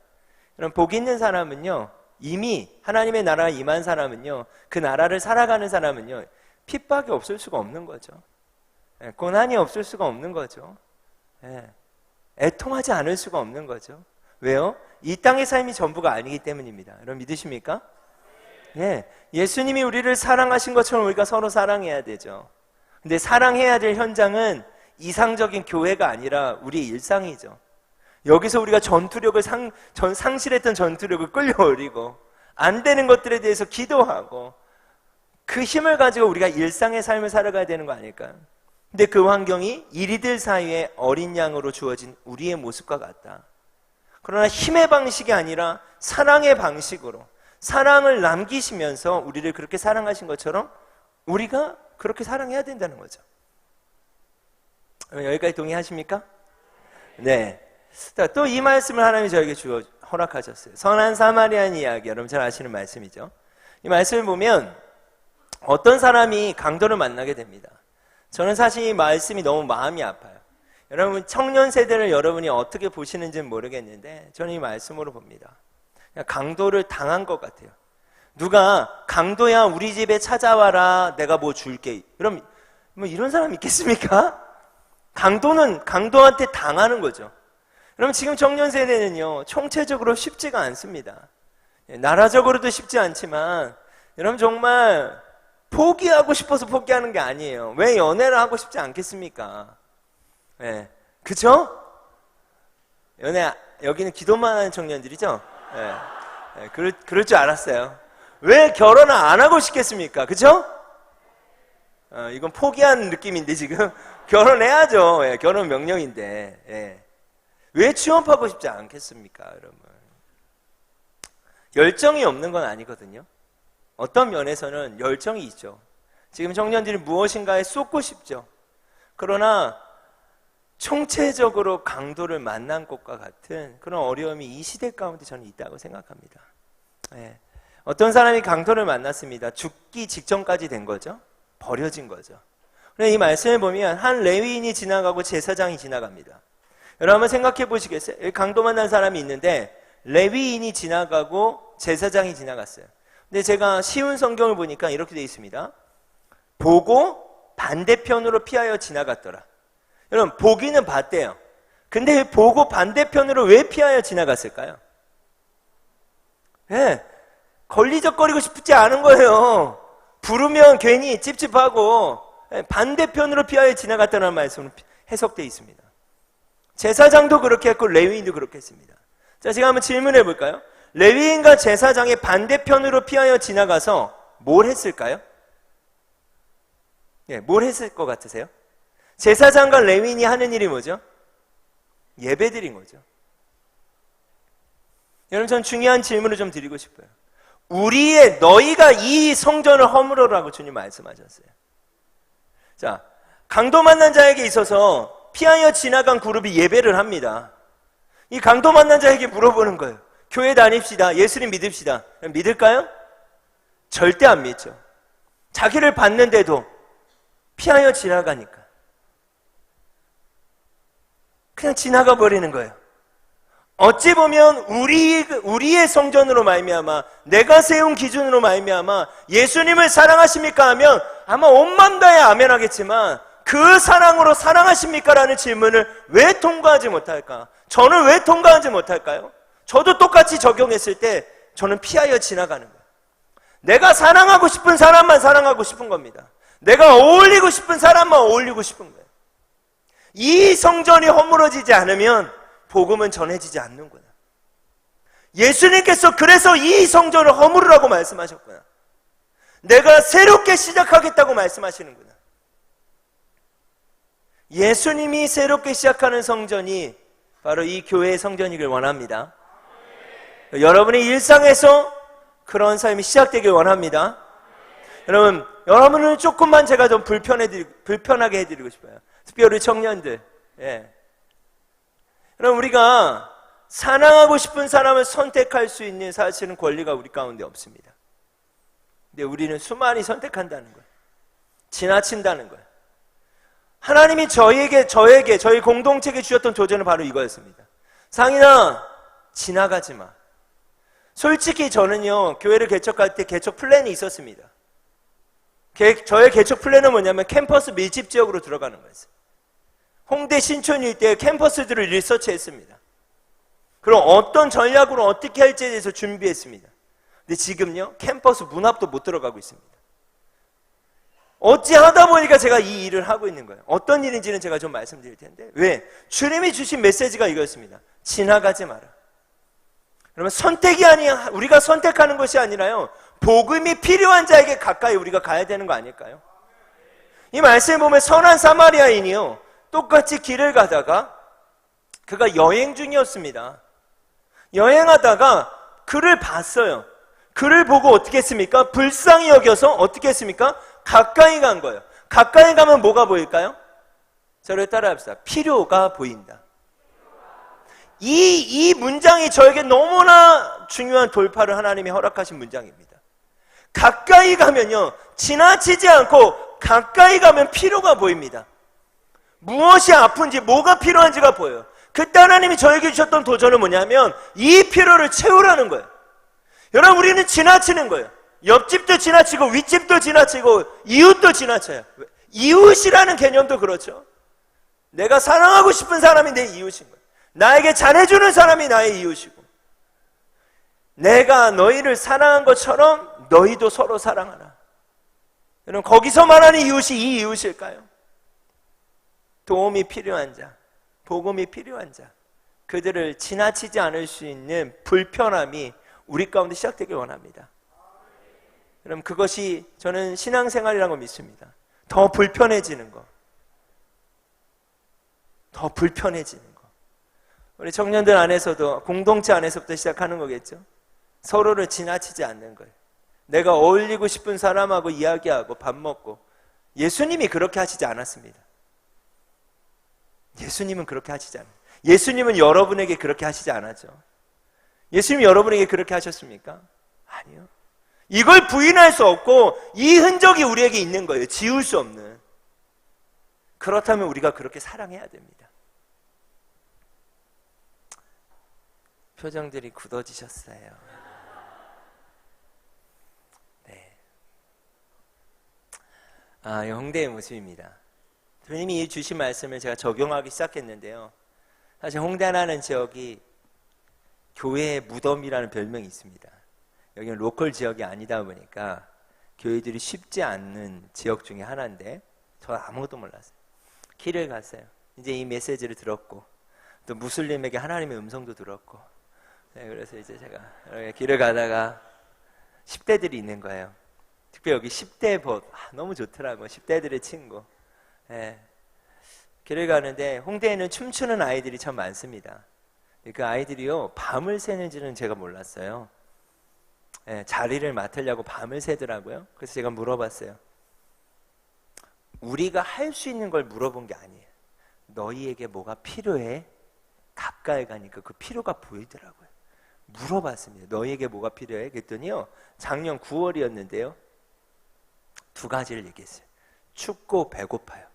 그럼 복 있는 사람은요, 이미 하나님의 나라가 임한 사람은요, 그 나라를 살아가는 사람은요, 핍박이 없을 수가 없는 거죠. 고난이 없을 수가 없는 거죠. 애통하지 않을 수가 없는 거죠. 왜요? 이 땅의 삶이 전부가 아니기 때문입니다. 여러분 믿으십니까? 예수님이 우리를 사랑하신 것처럼 우리가 서로 사랑해야 되죠. 근데 사랑해야 될 현장은 이상적인 교회가 아니라 우리 일상이죠. 여기서 우리가 전투력을 상실했던 전투력을 끌어올리고 안 되는 것들에 대해서 기도하고 그 힘을 가지고 우리가 일상의 삶을 살아가야 되는 거 아닐까요? 근데 그 환경이 이리들 사이에 어린 양으로 주어진 우리의 모습과 같다. 그러나 힘의 방식이 아니라 사랑의 방식으로 사랑을 남기시면서 우리를 그렇게 사랑하신 것처럼 우리가 그렇게 사랑해야 된다는 거죠. 여기까지 동의하십니까? 네. 또 이 말씀을 하나님이 저에게 허락하셨어요. 선한 사마리안 이야기, 여러분 잘 아시는 말씀이죠. 이 말씀을 보면 어떤 사람이 강도를 만나게 됩니다. 저는 사실 이 말씀이 너무 마음이 아파요. 여러분 청년 세대를 여러분이 어떻게 보시는지는 모르겠는데 저는 이 말씀으로 봅니다. 그냥 강도를 당한 것 같아요. 누가 강도야 우리 집에 찾아와라 내가 뭐 줄게. 그럼 뭐 이런 사람 있겠습니까? 강도는 강도한테 당하는 거죠. 그럼 지금 청년 세대는요, 총체적으로 쉽지가 않습니다. 나라적으로도 쉽지 않지만 여러분 정말 포기하고 싶어서 포기하는 게 아니에요. 왜 연애를 하고 싶지 않겠습니까? 그쵸? 연애, 여기는 기도만 하는 청년들이죠? 그럴 줄 알았어요. 왜 결혼을 안 하고 싶겠습니까? 그쵸? 이건 포기하는 느낌인데 지금 결혼해야죠. 결혼 명령인데. 왜 취업하고 싶지 않겠습니까, 여러분? 열정이 없는 건 아니거든요. 어떤 면에서는 열정이 있죠. 지금 청년들이 무엇인가에 쏟고 싶죠. 그러나 총체적으로 강도를 만난 것과 같은 그런 어려움이 이 시대 가운데 저는 있다고 생각합니다. 어떤 사람이 강도를 만났습니다. 죽기 직전까지 된 거죠. 버려진 거죠. 그런데 이 말씀을 보면 한 레위인이 지나가고 제사장이 지나갑니다. 여러분 한번 생각해 보시겠어요? 여기 강도 만난 사람이 있는데 레위인이 지나가고 제사장이 지나갔어요. 근데 제가 쉬운 성경을 보니까 이렇게 되어 있습니다. 보고 반대편으로 피하여 지나갔더라. 여러분 보기는 봤대요. 근데 보고 반대편으로 왜 피하여 지나갔을까요? 네, 걸리적거리고 싶지 않은 거예요. 부르면 괜히 찝찝하고 반대편으로 피하여 지나갔다는 말씀으로 해석되어 있습니다. 제사장도 그렇게 했고 레위인도 그렇게 했습니다. 자, 제가 한번 질문해 볼까요? 레위인과 제사장의 반대편으로 피하여 지나가서 뭘 했을까요? 예, 뭘 했을 것 같으세요? 제사장과 레위인이 하는 일이 뭐죠? 예배드린 거죠. 여러분, 전 중요한 질문을 좀 드리고 싶어요. 너희가 이 성전을 허물어라고 주님 말씀하셨어요. 자, 강도 만난 자에게 있어서 피하여 지나간 그룹이 예배를 합니다. 이 강도 만난 자에게 물어보는 거예요. 교회 다닙시다. 예수님 믿읍시다. 믿을까요? 절대 안 믿죠. 자기를 봤는데도 피하여 지나가니까 그냥 지나가 버리는 거예요. 어찌 보면 우리의 성전으로 말미암아, 내가 세운 기준으로 말미암아 예수님을 사랑하십니까 하면 아마 온 맘 다해 아멘 하겠지만, 그 사랑으로 사랑하십니까? 라는 질문을 왜 통과하지 못할까? 저는 왜 통과하지 못할까요? 저도 똑같이 적용했을 때 저는 피하여 지나가는 거예요. 내가 사랑하고 싶은 사람만 사랑하고 싶은 겁니다. 내가 어울리고 싶은 사람만 어울리고 싶은 거예요. 이 성전이 허물어지지 않으면 복음은 전해지지 않는구나. 예수님께서 그래서 이 성전을 허물으라고 말씀하셨구나. 내가 새롭게 시작하겠다고 말씀하시는구나. 예수님이 새롭게 시작하는 성전이 바로 이 교회의 성전이길 원합니다. 여러분의 일상에서 그런 삶이 시작되길 원합니다. 여러분은 조금만 제가 좀 불편하게 해드리고 싶어요. 특히 우리 청년들. 예. 여러분, 우리가 사랑하고 싶은 사람을 선택할 수 있는 사실은 권리가 우리 가운데 없습니다. 근데 우리는 수많이 선택한다는 거예요. 지나친다는 거예요. 하나님이 저에게, 저희 공동체에게 주셨던 조언은 바로 이거였습니다. 상인아, 지나가지 마. 솔직히 저는요, 교회를 개척할 때 개척 플랜이 있었습니다. 저의 개척 플랜은 뭐냐면 캠퍼스 밀집 지역으로 들어가는 거였어요. 홍대 신촌 일대의 캠퍼스들을 리서치했습니다. 그럼 어떤 전략으로 어떻게 할지에 대해서 준비했습니다. 근데 지금요, 캠퍼스 문 앞도 못 들어가고 있습니다. 어찌 하다 보니까 제가 이 일을 하고 있는 거예요. 어떤 일인지는 제가 좀 말씀드릴 텐데, 왜? 주님이 주신 메시지가 이거였습니다. 지나가지 마라. 그러면 선택이 아니야, 우리가 선택하는 것이 아니라요, 복음이 필요한 자에게 가까이 우리가 가야 되는 거 아닐까요? 이 말씀을 보면 선한 사마리아인이요, 똑같이 길을 가다가 그가 여행 중이었습니다. 여행하다가 그를 봤어요. 그를 보고 어떻게 했습니까? 불쌍히 여겨서 어떻게 했습니까? 가까이 간 거예요. 가까이 가면 뭐가 보일까요? 저를 따라합시다. 필요가 보인다. 이 문장이 저에게 너무나 중요한 돌파를 하나님이 허락하신 문장입니다. 가까이 가면요, 지나치지 않고 가까이 가면 필요가 보입니다. 무엇이 아픈지, 뭐가 필요한지가 보여요. 그때 하나님이 저에게 주셨던 도전은 뭐냐면 이 필요를 채우라는 거예요. 여러분, 우리는 지나치는 거예요. 옆집도 지나치고 윗집도 지나치고 이웃도 지나쳐요. 이웃이라는 개념도 그렇죠. 내가 사랑하고 싶은 사람이 내 이웃인 거예요. 나에게 잘해주는 사람이 나의 이웃이고, 내가 너희를 사랑한 것처럼 너희도 서로 사랑하라. 여러분, 거기서 말하는 이웃이 이 이웃일까요? 도움이 필요한 자, 복음이 필요한 자, 그들을 지나치지 않을 수 있는 불편함이 우리 가운데 시작되길 원합니다. 그럼 그것이 저는 신앙생활이라고 믿습니다. 더 불편해지는 거, 더 불편해지는 거. 우리 청년들 안에서도 공동체 안에서부터 시작하는 거겠죠. 서로를 지나치지 않는 거예요. 내가 어울리고 싶은 사람하고 이야기하고 밥 먹고. 예수님이 그렇게 하시지 않았습니다. 예수님은 그렇게 하시지 않아요. 예수님은 여러분에게 그렇게 하시지 않았죠. 예수님이 여러분에게 그렇게 하셨습니까? 아니요. 이걸 부인할 수 없고 이 흔적이 우리에게 있는 거예요. 지울 수 없는. 그렇다면 우리가 그렇게 사랑해야 됩니다. 표정들이 굳어지셨어요. 네. 이 홍대의 모습입니다. 대표님이 주신 말씀을 제가 적용하기 시작했는데요. 사실 홍대라는 지역이 교회의 무덤이라는 별명이 있습니다. 여기는 로컬 지역이 아니다 보니까 교회들이 쉽지 않는 지역 중에 하나인데 저 아무것도 몰랐어요. 길을 갔어요. 이제 이 메시지를 들었고 또 무슬림에게 하나님의 음성도 들었고, 네, 그래서 이제 제가 길을 가다가 10대들이 있는 거예요. 특히 여기 10대 법 너무 좋더라고. 10대들의 친구. 네. 길을 가는데 홍대에는 춤추는 아이들이 참 많습니다. 그 아이들이요 밤을 새는지는 제가 몰랐어요. 네, 자리를 맡으려고 밤을 새더라고요. 그래서 제가 물어봤어요. 우리가 할 수 있는 걸 물어본 게 아니에요. 너희에게 뭐가 필요해? 가까이 가니까 그 필요가 보이더라고요. 물어봤습니다. 너희에게 뭐가 필요해? 그랬더니요 작년 9월이었는데요 2가지를 얘기했어요. 춥고 배고파요.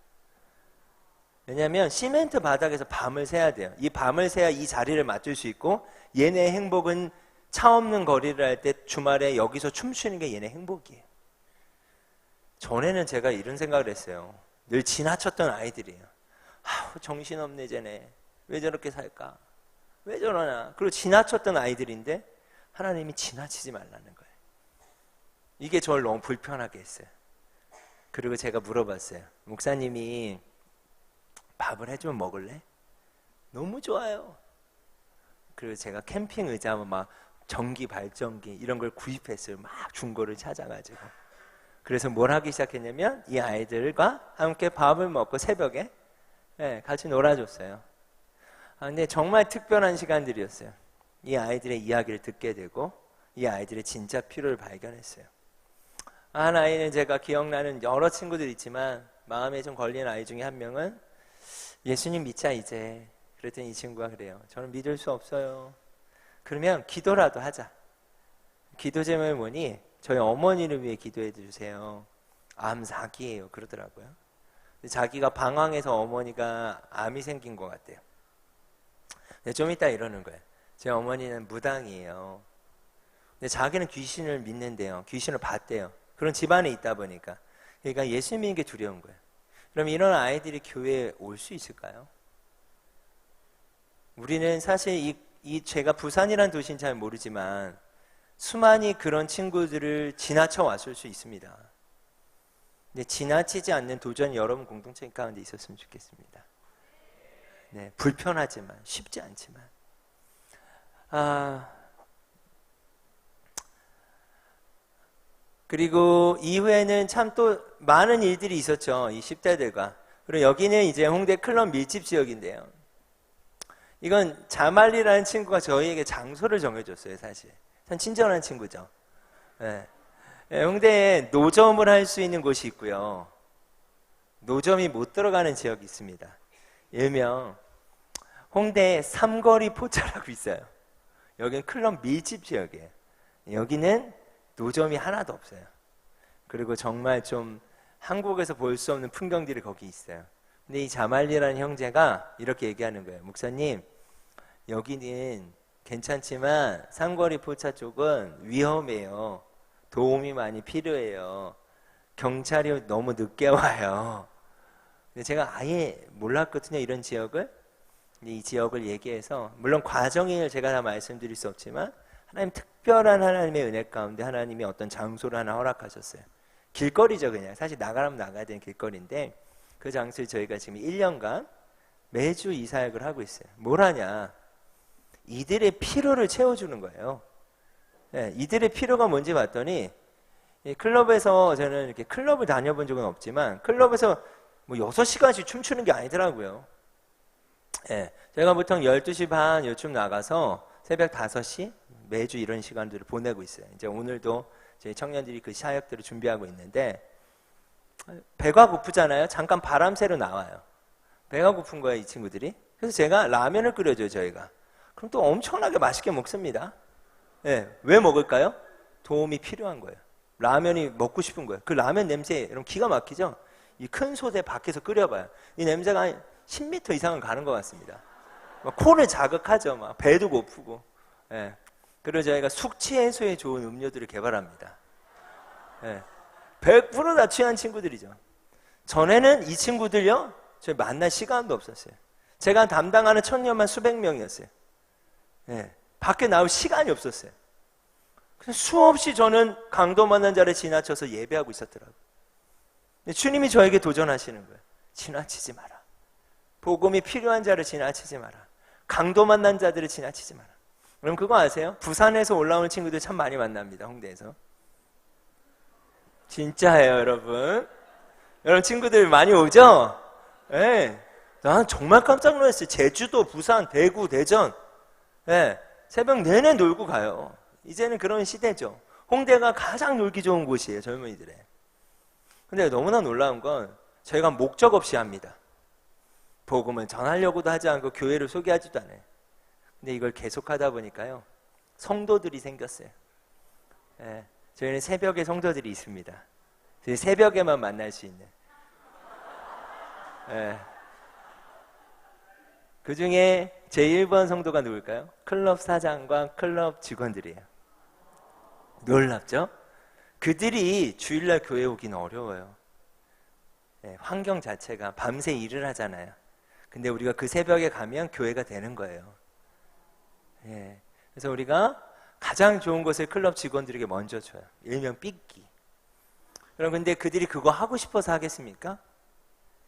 왜냐하면 시멘트 바닥에서 밤을 새야 돼요. 이 밤을 새야 이 자리를 맞출 수 있고, 얘네의 행복은 차 없는 거리를 할 때 주말에 여기서 춤추는 게 얘네 행복이에요. 전에는 제가 이런 생각을 했어요. 늘 지나쳤던 아이들이에요. 정신없네 쟤네. 왜 저렇게 살까? 왜 저러나? 그리고 지나쳤던 아이들인데 하나님이 지나치지 말라는 거예요. 이게 저를 너무 불편하게 했어요. 그리고 제가 물어봤어요. 목사님이 밥을 해주면 먹을래? 너무 좋아요. 그리고 제가 캠핑 의자 막 전기 발전기 이런 걸 구입했어요. 막 중고를 찾아가지고. 그래서 뭘 하기 시작했냐면 이 아이들과 함께 밥을 먹고 새벽에 같이 놀아줬어요. 근데 정말 특별한 시간들이었어요. 이 아이들의 이야기를 듣게 되고 이 아이들의 진짜 필요를 발견했어요. 한 아이는 제가 기억나는 여러 친구들 있지만 마음에 좀 걸린 아이 중에 한 명은 예수님 믿자 이제. 그랬더니 이 친구가 그래요. 저는 믿을 수 없어요. 그러면 기도라도 하자. 기도 제목이 뭐니? 저희 어머니를 위해 기도해 주세요. 암 4기예요. 그러더라고요. 자기가 방황해서 어머니가 암이 생긴 것 같대요. 근데 좀 이따 이러는 거예요. 제 어머니는 무당이에요. 근데 자기는 귀신을 믿는데요. 귀신을 봤대요. 그런 집안에 있다 보니까. 그러니까 예수 믿는 게 두려운 거예요. 그럼 이런 아이들이 교회에 올 수 있을까요? 우리는 사실 제가 부산이라는 도시는 잘 모르지만 수많이 그런 친구들을 지나쳐 왔을 수 있습니다. 근데 지나치지 않는 도전이 여러분 공동체 가운데 있었으면 좋겠습니다. 네, 불편하지만 쉽지 않지만 그리고 이후에는 참 또 많은 일들이 있었죠. 이 10대들과. 그리고 여기는 이제 홍대 클럽 밀집 지역인데요. 이건 자말리라는 친구가 저희에게 장소를 정해줬어요. 사실 참 친절한 친구죠. 네. 홍대에 노점을 할 수 있는 곳이 있고요. 노점이 못 들어가는 지역이 있습니다. 일명 홍대에 삼거리 포차라고 있어요. 여기는 클럽 밀집 지역이에요. 여기는 노점이 하나도 없어요. 그리고 정말 좀 한국에서 볼 수 없는 풍경들이 거기 있어요. 근데 이 자말리라는 형제가 이렇게 얘기하는 거예요. 목사님, 여기는 괜찮지만 삼거리 포차 쪽은 위험해요. 도움이 많이 필요해요. 경찰이 너무 늦게 와요. 근데 제가 아예 몰랐거든요, 이런 지역을. 이 지역을 얘기해서, 물론 과정을 제가 다 말씀드릴 수 없지만 하나님 특별한 하나님의 은혜 가운데 하나님이 어떤 장소를 하나 허락하셨어요. 길거리죠, 그냥. 사실 나가라면 나가야 되는 길거리인데 그 장소에 저희가 지금 1년간 매주 이 사역을 하고 있어요. 뭘 하냐? 이들의 필요를 채워주는 거예요. 네, 이들의 필요가 뭔지 봤더니 이 클럽에서, 저는 이렇게 클럽을 다녀본 적은 없지만 클럽에서 뭐 6시간씩 춤추는 게 아니더라고요. 네, 제가 보통 12시 반 요쯤 나가서 새벽 5시 매주 이런 시간들을 보내고 있어요. 이제 오늘도 저희 청년들이 그 사역들을 준비하고 있는데, 배가 고프잖아요. 잠깐 바람 쐬러 나와요. 배가 고픈 거예요, 이 친구들이. 그래서 제가 라면을 끓여줘요, 저희가. 그럼 또 엄청나게 맛있게 먹습니다. 네, 왜 먹을까요? 도움이 필요한 거예요. 라면이 먹고 싶은 거예요. 그 라면 냄새 여러분 기가 막히죠? 이 큰 솥에 밖에서 끓여봐요. 이 냄새가 한 10m 이상은 가는 것 같습니다. 막 코를 자극하죠. 막 배도 고프고. 예. 그리고 저희가 숙취 해소에 좋은 음료들을 개발합니다. 예. 100%다 취한 친구들이죠. 전에는 이 친구들요, 저희 만날 시간도 없었어요. 제가 담당하는 청년만 수백 명이었어요. 예. 밖에 나올 시간이 없었어요. 그래서 수없이 저는 강도 만난 자를 지나쳐서 예배하고 있었더라고요. 근데 주님이 저에게 도전하시는 거예요. 지나치지 마라. 복음이 필요한 자를 지나치지 마라. 강도 만난 자들을 지나치지 마라. 그럼 그거 아세요? 부산에서 올라오는 친구들 참 많이 만납니다. 홍대에서. 진짜예요, 여러분. 여러분 친구들 많이 오죠? 네. 난 정말 깜짝 놀랐어요. 제주도, 부산, 대구, 대전. 네. 새벽 내내 놀고 가요. 이제는 그런 시대죠. 홍대가 가장 놀기 좋은 곳이에요, 젊은이들의. 근데 너무나 놀라운 건 저희가 목적 없이 합니다. 복음을 전하려고도 하지 않고 교회를 소개하지도 않아요. 근데 이걸 계속하다 보니까요, 성도들이 생겼어요. 예, 저희는 새벽에 성도들이 있습니다. 저희 새벽에만 만날 수 있는. 예. 그 중에 제 1번 성도가 누굴까요? 클럽 사장과 클럽 직원들이에요. 놀랍죠? 그들이 주일날 교회 오기는 어려워요. 예, 환경 자체가 밤새 일을 하잖아요. 근데 우리가 그 새벽에 가면 교회가 되는 거예요. 예, 그래서 우리가 가장 좋은 것을 클럽 직원들에게 먼저 줘요. 일명 삐끼. 그럼 근데 그들이 그거 하고 싶어서 하겠습니까?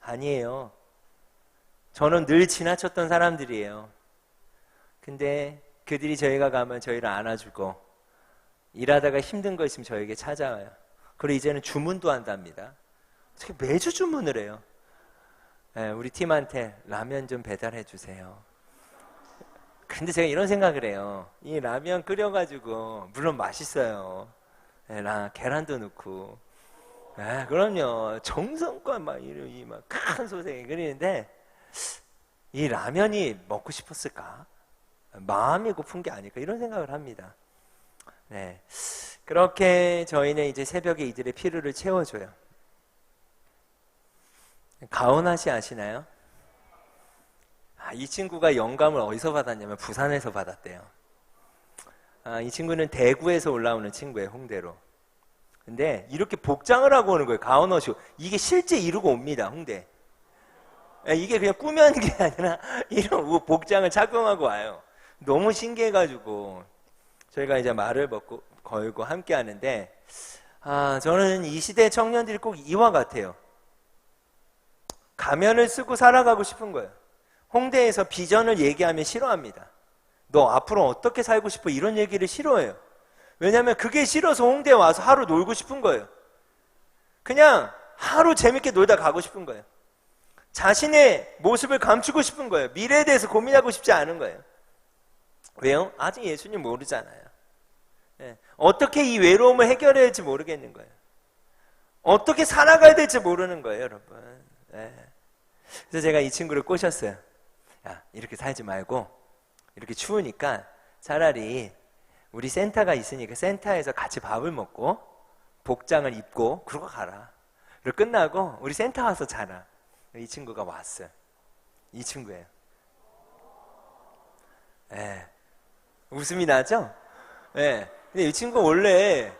아니에요. 저는 늘 지나쳤던 사람들이에요. 근데 그들이 저희가 가면 저희를 안아주고, 일하다가 힘든 거 있으면 저에게 찾아와요. 그리고 이제는 주문도 한답니다. 어떻게 매주 주문을 해요? 네, 우리 팀한테 라면 좀 배달해 주세요. 근데 제가 이런 생각을 해요. 이 라면 끓여가지고 물론 맛있어요. 네, 계란도 넣고. 네, 그럼요. 정성껏 막 큰 소생이 끓이는데 이 라면이 먹고 싶었을까? 마음이 고픈 게 아닐까? 이런 생각을 합니다. 네, 그렇게 저희는 이제 새벽에 이들의 필요를 채워줘요. 가오나 씨 아시나요? 이 친구가 영감을 어디서 받았냐면 부산에서 받았대요. 이 친구는 대구에서 올라오는 친구예요, 홍대로. 근데 이렇게 복장을 하고 오는 거예요, 가오너쇼. 이게 실제 이루고 옵니다, 홍대. 이게 그냥 꾸며는 게 아니라 이런 복장을 착용하고 와요. 너무 신기해가지고 저희가 이제 말을 걸고 함께 하는데, 저는 이 시대 청년들이 꼭 이와 같아요. 가면을 쓰고 살아가고 싶은 거예요. 홍대에서 비전을 얘기하면 싫어합니다. 너 앞으로 어떻게 살고 싶어? 이런 얘기를 싫어해요. 왜냐하면 그게 싫어서 홍대에 와서 하루 놀고 싶은 거예요. 그냥 하루 재밌게 놀다 가고 싶은 거예요. 자신의 모습을 감추고 싶은 거예요. 미래에 대해서 고민하고 싶지 않은 거예요. 왜요? 아직 예수님 모르잖아요. 네. 어떻게 이 외로움을 해결해야 할지 모르겠는 거예요. 어떻게 살아가야 될지 모르는 거예요, 여러분. 네. 그래서 제가 이 친구를 꼬셨어요. 야, 이렇게 살지 말고 이렇게 추우니까 차라리 우리 센터가 있으니까 센터에서 같이 밥을 먹고 복장을 입고 그러고 가라. 그리고 끝나고 우리 센터 와서 자라. 이 친구가 왔어요. 이 친구예요. 네. 웃음이 나죠? 네. 근데 이 친구 원래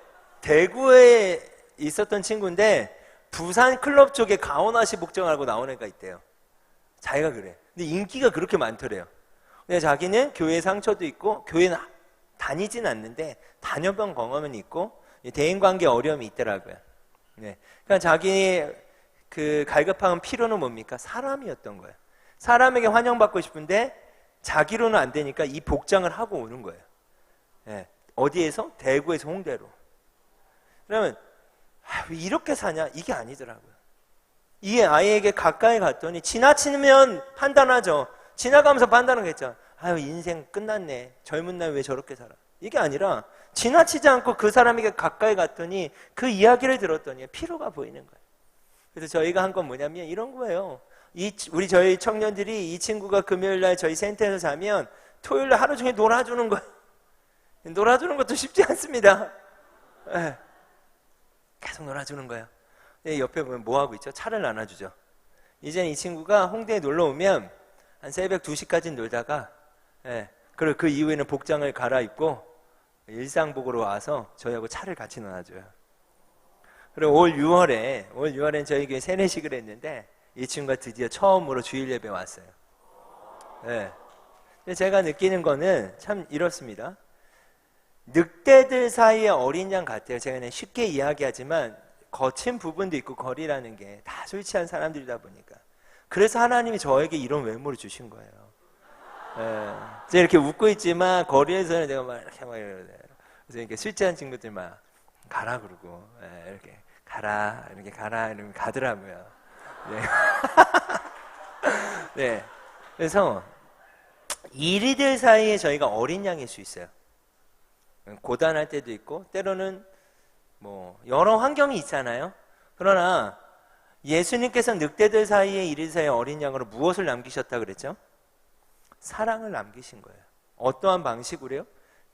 대구에 있었던 친구인데 부산 클럽 쪽에 가오나시 복장하고 나온 애가 있대요. 자기가 그래. 근데 인기가 그렇게 많더래요. 근데 자기는 교회 상처도 있고 교회는 다니진 않는데 다녀본 경험은 있고 대인관계 어려움이 있더라고요. 네. 그러니까 자기 그 갈급한 필요는 뭡니까? 사람이었던 거예요. 사람에게 환영받고 싶은데 자기로는 안 되니까 이 복장을 하고 오는 거예요. 네. 어디에서? 대구에서 홍대로. 그러면 왜 이렇게 사냐? 이게 아니더라고요. 이 아이에게 가까이 갔더니 지나치면 판단하죠. 지나가면서 판단하겠죠. 아유, 인생 끝났네. 젊은 날 왜 저렇게 살아? 이게 아니라 지나치지 않고 그 사람에게 가까이 갔더니 그 이야기를 들었더니 피로가 보이는 거예요. 그래서 저희가 한 건 뭐냐면 이런 거예요. 우리 저희 청년들이 이 친구가 금요일 날 저희 센터에서 자면 토요일 날 하루 종일 놀아주는 거예요. 놀아주는 것도 쉽지 않습니다. 네. 계속 놀아주는 거예요. 옆에 보면 뭐 하고 있죠? 차를 나눠주죠. 이제는 이 친구가 홍대에 놀러 오면 한 새벽 2시까지 놀다가 그리고 그 이후에는 복장을 갈아입고 일상복으로 와서 저희하고 차를 같이 놀아줘요. 그리고 올 6월엔 저희 교회 세례식을 했는데 이 친구가 드디어 처음으로 주일 예배 왔어요. 네. 근데 제가 느끼는 거는 참 이렇습니다. 늑대들 사이의 어린 양 같아요. 제가 그냥 쉽게 이야기하지만 거친 부분도 있고 거리라는 게 다 술 취한 사람들이다 보니까. 그래서 하나님이 저에게 이런 외모를 주신 거예요. 제가 이렇게 웃고 있지만 거리에서는 내가 막 이렇게 막 이러거든요. 그래서 이렇게 술 취한 친구들 막 가라 그러고 이렇게 가라 이렇게 가라 이러면 가더라고요. 네. 네. 그래서 이리들 사이에 저희가 어린 양일 수 있어요. 고단할 때도 있고 때로는 뭐 여러 환경이 있잖아요. 그러나 예수님께서 늑대들 사이에 이리들 사이에 어린 양으로 무엇을 남기셨다 그랬죠? 사랑을 남기신 거예요. 어떠한 방식으로요?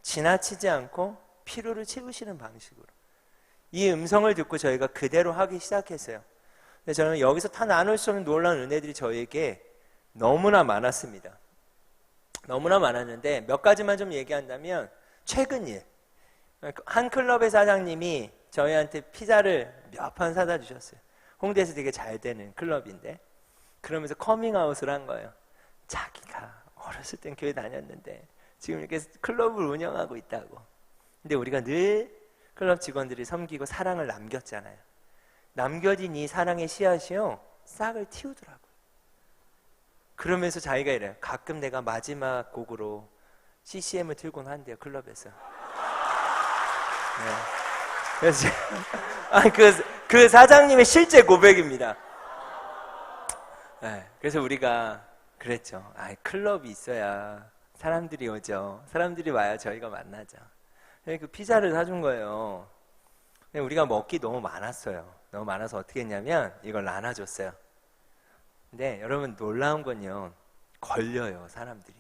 지나치지 않고 필요를 채우시는 방식으로. 이 음성을 듣고 저희가 그대로 하기 시작했어요. 근데 저는 여기서 다 나눌 수 없는 놀라운 은혜들이 저에게 너무나 많았습니다. 너무나 많았는데 몇 가지만 좀 얘기한다면 최근 일, 한 클럽의 사장님이 저희한테 피자를 몇 판 사다 주셨어요. 홍대에서 되게 잘 되는 클럽인데 그러면서 커밍아웃을 한 거예요. 자기가 어렸을 땐 교회 다녔는데 지금 이렇게 클럽을 운영하고 있다고. 근데 우리가 늘 클럽 직원들이 섬기고 사랑을 남겼잖아요. 남겨진 이 사랑의 씨앗이요 싹을 틔우더라고요. 그러면서 자기가 이래요. 가끔 내가 마지막 곡으로 CCM을 틀곤 한대요, 클럽에서. 네. 그래서 그 사장님의 실제 고백입니다. 네. 그래서 우리가 그랬죠. 클럽이 있어야 사람들이 오죠. 사람들이 와야 저희가 만나죠. 그 피자를 사준 거예요. 근데 우리가 먹기 너무 많았어요. 너무 많아서 어떻게 했냐면 이걸 나눠줬어요. 근데 여러분 놀라운 건요. 걸려요, 사람들이.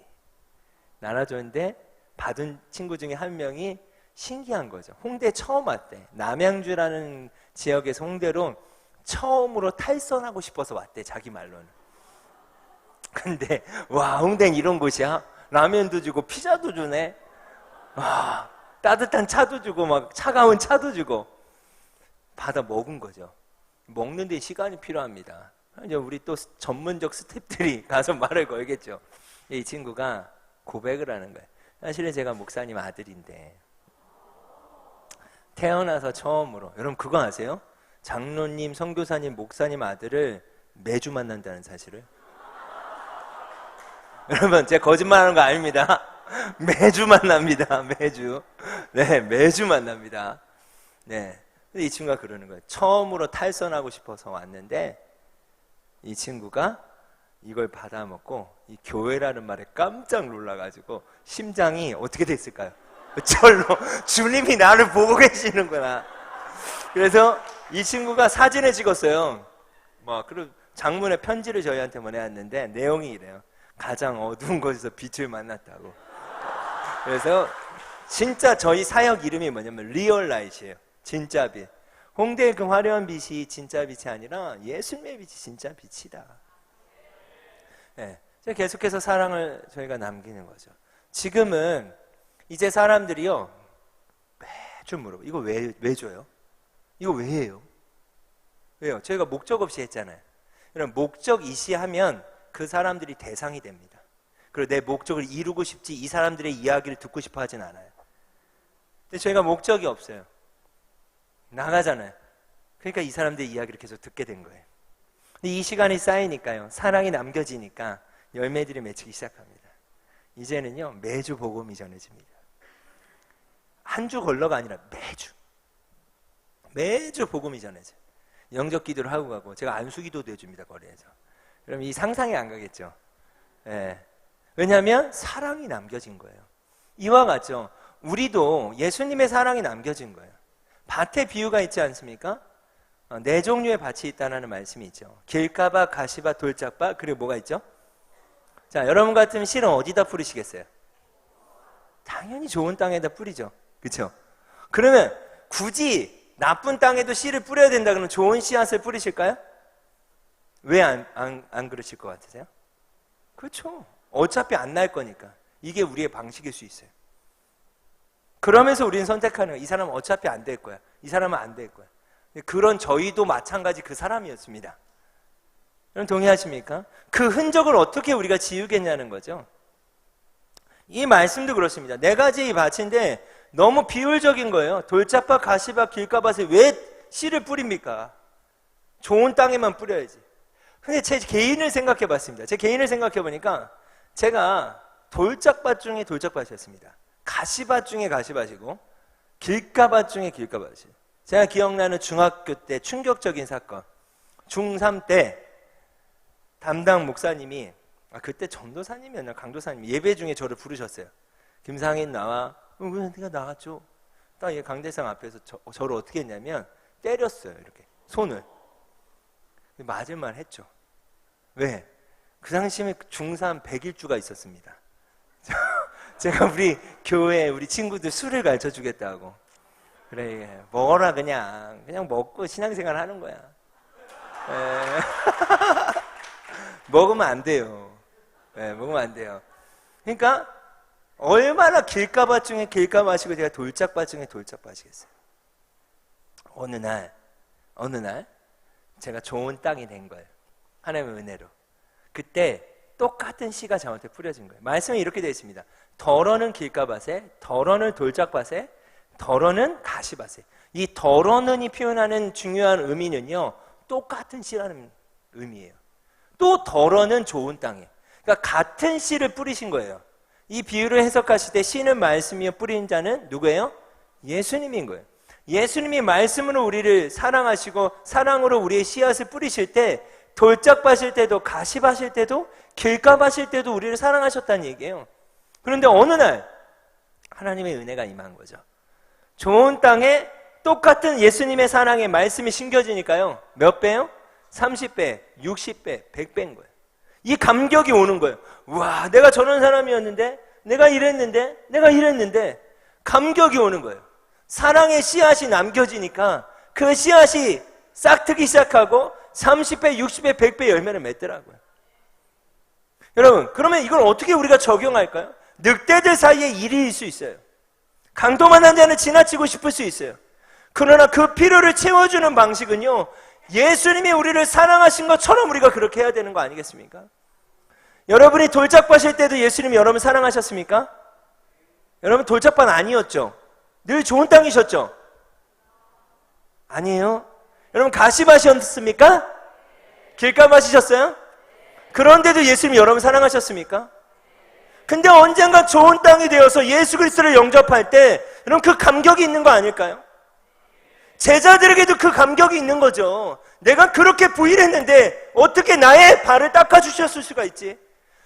나눠줬는데 받은 친구 중에 한 명이 신기한 거죠. 홍대 처음 왔대. 남양주라는 지역에서 홍대로 처음으로 탈선하고 싶어서 왔대, 자기 말로는. 근데 와, 홍대는 이런 곳이야? 라면도 주고 피자도 주네. 와, 따뜻한 차도 주고 막 차가운 차도 주고 받아 먹은 거죠. 먹는데 시간이 필요합니다. 이제 우리 또 전문적 스태프들이 가서 말을 걸겠죠. 이 친구가 고백을 하는 거예요. 사실은 제가 목사님 아들인데 태어나서 처음으로, 여러분 그거 아세요? 장로님, 선교사님, 목사님 아들을 매주 만난다는 사실을. 여러분 제가 거짓말하는 거 아닙니다. 매주 만납니다. 매주. 네, 매주 만납니다. 네. 근데 이 친구가 그러는 거예요. 처음으로 탈선하고 싶어서 왔는데 이 친구가 이걸 받아 먹고 이 교회라는 말에 깜짝 놀라가지고 심장이 어떻게 됐을까요? 절로 주님이 나를 보고 계시는구나. 그래서 이 친구가 사진을 찍었어요. 그리고 장문의 편지를 저희한테 보내왔는데 내용이 이래요. 가장 어두운 곳에서 빛을 만났다고. 그래서 진짜 저희 사역 이름이 뭐냐면 리얼라이트예요. 진짜 빛. 홍대의 그 화려한 빛이 진짜 빛이 아니라 예수님의 빛이 진짜 빛이다. 네. 계속해서 사랑을 저희가 남기는 거죠. 지금은 이제 사람들이요 매주 물어봐. 이거 왜 줘요? 이거 왜 해요? 왜요? 저희가 목적 없이 했잖아요. 이런 목적 이시하면 그 사람들이 대상이 됩니다. 그리고 내 목적을 이루고 싶지 이 사람들의 이야기를 듣고 싶어 하진 않아요. 근데 저희가 목적이 없어요. 나가잖아요. 그러니까 이 사람들의 이야기를 계속 듣게 된 거예요. 근데 이 시간이 쌓이니까요, 사랑이 남겨지니까 열매들이 맺히기 시작합니다. 이제는요 매주 복음이 전해집니다. 한 주 걸러가 아니라 매주 복음이 전해져요. 영적 기도를 하고 가고 제가 안수기도도 해줍니다, 거리에서. 그럼 이 상상이 안 가겠죠. 예. 왜냐하면 사랑이 남겨진 거예요. 이와 같죠. 우리도 예수님의 사랑이 남겨진 거예요. 밭에 비유가 있지 않습니까? 네 종류의 밭이 있다는 말씀이 있죠. 길가밭, 가시밭, 돌짝밭, 그리고 뭐가 있죠? 자, 여러분 같으면 씨는 어디다 뿌리시겠어요? 당연히 좋은 땅에다 뿌리죠. 그렇죠? 그러면 굳이 나쁜 땅에도 씨를 뿌려야 된다 그러면 좋은 씨앗을 뿌리실까요? 왜 안 그러실 것 같으세요? 그렇죠. 어차피 안 날 거니까. 이게 우리의 방식일 수 있어요. 그러면서 우리는 선택하는 거예요. 이 사람은 어차피 안 될 거야. 이 사람은 안 될 거야. 그런 저희도 마찬가지 그 사람이었습니다. 여러분 동의하십니까? 그 흔적을 어떻게 우리가 지우겠냐는 거죠. 이 말씀도 그렇습니다. 4가지 밭인데 너무 비율적인 거예요. 돌짝밭, 가시밭, 길가밭에 왜 씨를 뿌립니까? 좋은 땅에만 뿌려야지. 근데 제 개인을 생각해 봤습니다. 제 개인을 생각해 보니까 제가 돌짝밭 중에 돌짝밭이었습니다. 가시밭 중에 가시밭이고 길가밭 중에 길가밭이에요. 제가 기억나는 중학교 때 충격적인 사건. 중3 때 담당 목사님이 그때 전도사님이었나 강도사님이 예배 중에 저를 부르셨어요. 김상인 나와. 왜 네가 나왔죠? 딱 강대상 앞에서 저를 어떻게 했냐면 때렸어요. 이렇게 손을. 맞을만 했죠. 왜? 그 당시에 중3 100일주가 있었습니다. 제가 우리 교회 우리 친구들 술을 가르쳐 주겠다고. 그래 먹어라 그냥 먹고 신앙생활 하는 거야. 먹으면 안 돼요. 먹으면 안 돼요. 그러니까 얼마나 길가밭 중에 길가밭이고 제가 돌짝밭 중에 돌짝밭이겠어요. 어느 날 제가 좋은 땅이 된 거예요. 하나님의 은혜로. 그때 똑같은 씨가 저한테 뿌려진 거예요. 말씀이 이렇게 되어 있습니다. 덜어는 길가밭에, 덜어는 돌짝밭에, 덜어는 가시밭에. 이 덜어는이 표현하는 중요한 의미는요, 똑같은 씨라는 의미예요. 또 덜어는 좋은 땅에. 그러니까 같은 씨를 뿌리신 거예요. 이 비유를 해석하실 때 씨는 말씀이요 뿌린 자는 누구예요? 예수님인 거예요. 예수님이 말씀으로 우리를 사랑하시고 사랑으로 우리의 씨앗을 뿌리실 때 돌짝밭일 때도 가시밭일 때도 길가밭일 때도 우리를 사랑하셨다는 얘기예요. 그런데 어느 날 하나님의 은혜가 임한 거죠. 좋은 땅에 똑같은 예수님의 사랑의 말씀이 심겨지니까요. 몇 배요? 30배, 60배, 100배인 거예요. 이 감격이 오는 거예요. 우와, 내가 저런 사람이었는데, 내가 이랬는데 감격이 오는 거예요. 사랑의 씨앗이 남겨지니까 그 씨앗이 싹트기 시작하고 30배, 60배, 100배 열매를 맺더라고요. 여러분, 그러면 이걸 어떻게 우리가 적용할까요? 늑대들 사이에 일일 수 있어요. 강도만 한 자는 지나치고 싶을 수 있어요. 그러나 그 필요를 채워주는 방식은요, 예수님이 우리를 사랑하신 것처럼 우리가 그렇게 해야 되는 거 아니겠습니까? 여러분이 돌짝밭일 때도 예수님이 여러분 사랑하셨습니까? 여러분 돌짝밭 아니었죠? 늘 좋은 땅이셨죠? 아니에요? 여러분 가시밭이었습니까? 길가밭이셨어요? 그런데도 예수님이 여러분 사랑하셨습니까? 근데 언젠가 좋은 땅이 되어서 예수 그리스도를 영접할 때 여러분 그 감격이 있는 거 아닐까요? 제자들에게도 그 감격이 있는 거죠. 내가 그렇게 부인했는데 어떻게 나의 발을 닦아주셨을 수가 있지?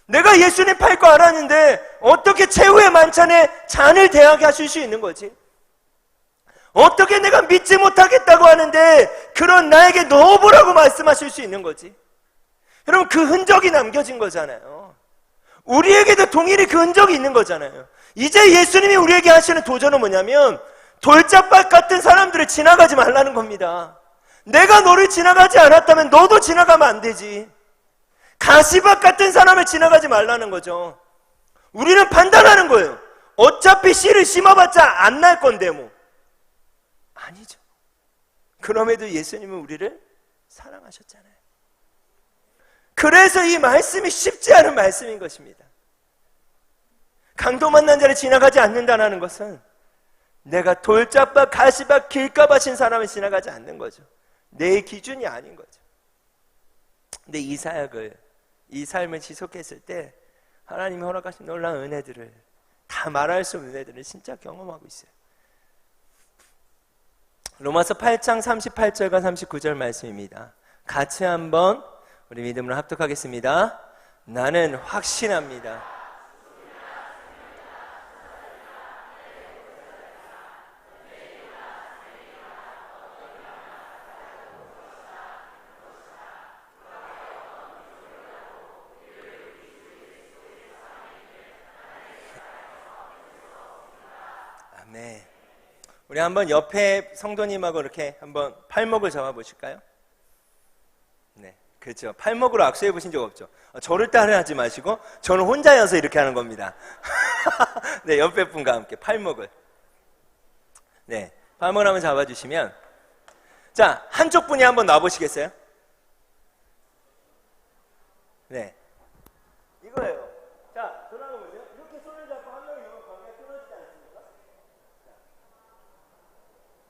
내가 예수님 팔 거 알았는데 어떻게 최후의 만찬에 잔을 대하게 하실 수 있는 거지? 어떻게 내가 믿지 못하겠다고 하는데 그런 나에게 넣어보라고 말씀하실 수 있는 거지? 여러분 그 흔적이 남겨진 거잖아요. 우리에게도 동일히 그 흔적이 있는 거잖아요. 이제 예수님이 우리에게 하시는 도전은 뭐냐면 돌짝밭 같은 사람들을 지나가지 말라는 겁니다. 내가 너를 지나가지 않았다면 너도 지나가면 안 되지. 가시밭 같은 사람을 지나가지 말라는 거죠. 우리는 판단하는 거예요. 어차피 씨를 심어봤자 안 날 건데 뭐. 아니죠. 그럼에도 예수님은 우리를 사랑하셨잖아요. 그래서 이 말씀이 쉽지 않은 말씀인 것입니다. 강도 만난 자를 지나가지 않는다는 것은 내가 돌짝밭, 가시밭, 길가밭인 사람을 지나가지 않는 거죠. 내 기준이 아닌 거죠. 근데 이 사역을, 이 삶을 지속했을 때 하나님이 허락하신 놀라운 은혜들을 다 말할 수 없는 은혜들을 진짜 경험하고 있어요. 로마서 8장 38절과 39절 말씀입니다. 같이 한번 우리 믿음으로 합독하겠습니다. 나는 확신합니다. 네. 우리 한번 옆에 성도님하고 이렇게 한번 팔목을 잡아 보실까요? 네. 그렇죠. 팔목으로 악수해 보신 적 없죠? 저를 따라하지 마시고 저는 혼자여서 이렇게 하는 겁니다. 네, 옆에 분과 함께 팔목을. 네, 팔목을 한번 잡아주시면, 자, 한쪽 분이 한번 놔보시겠어요? 네, 이거예요. 자, 돌아가 보세요. 이렇게 손을 잡고 한 명이 이런 관계가 끊어지지 않습니까?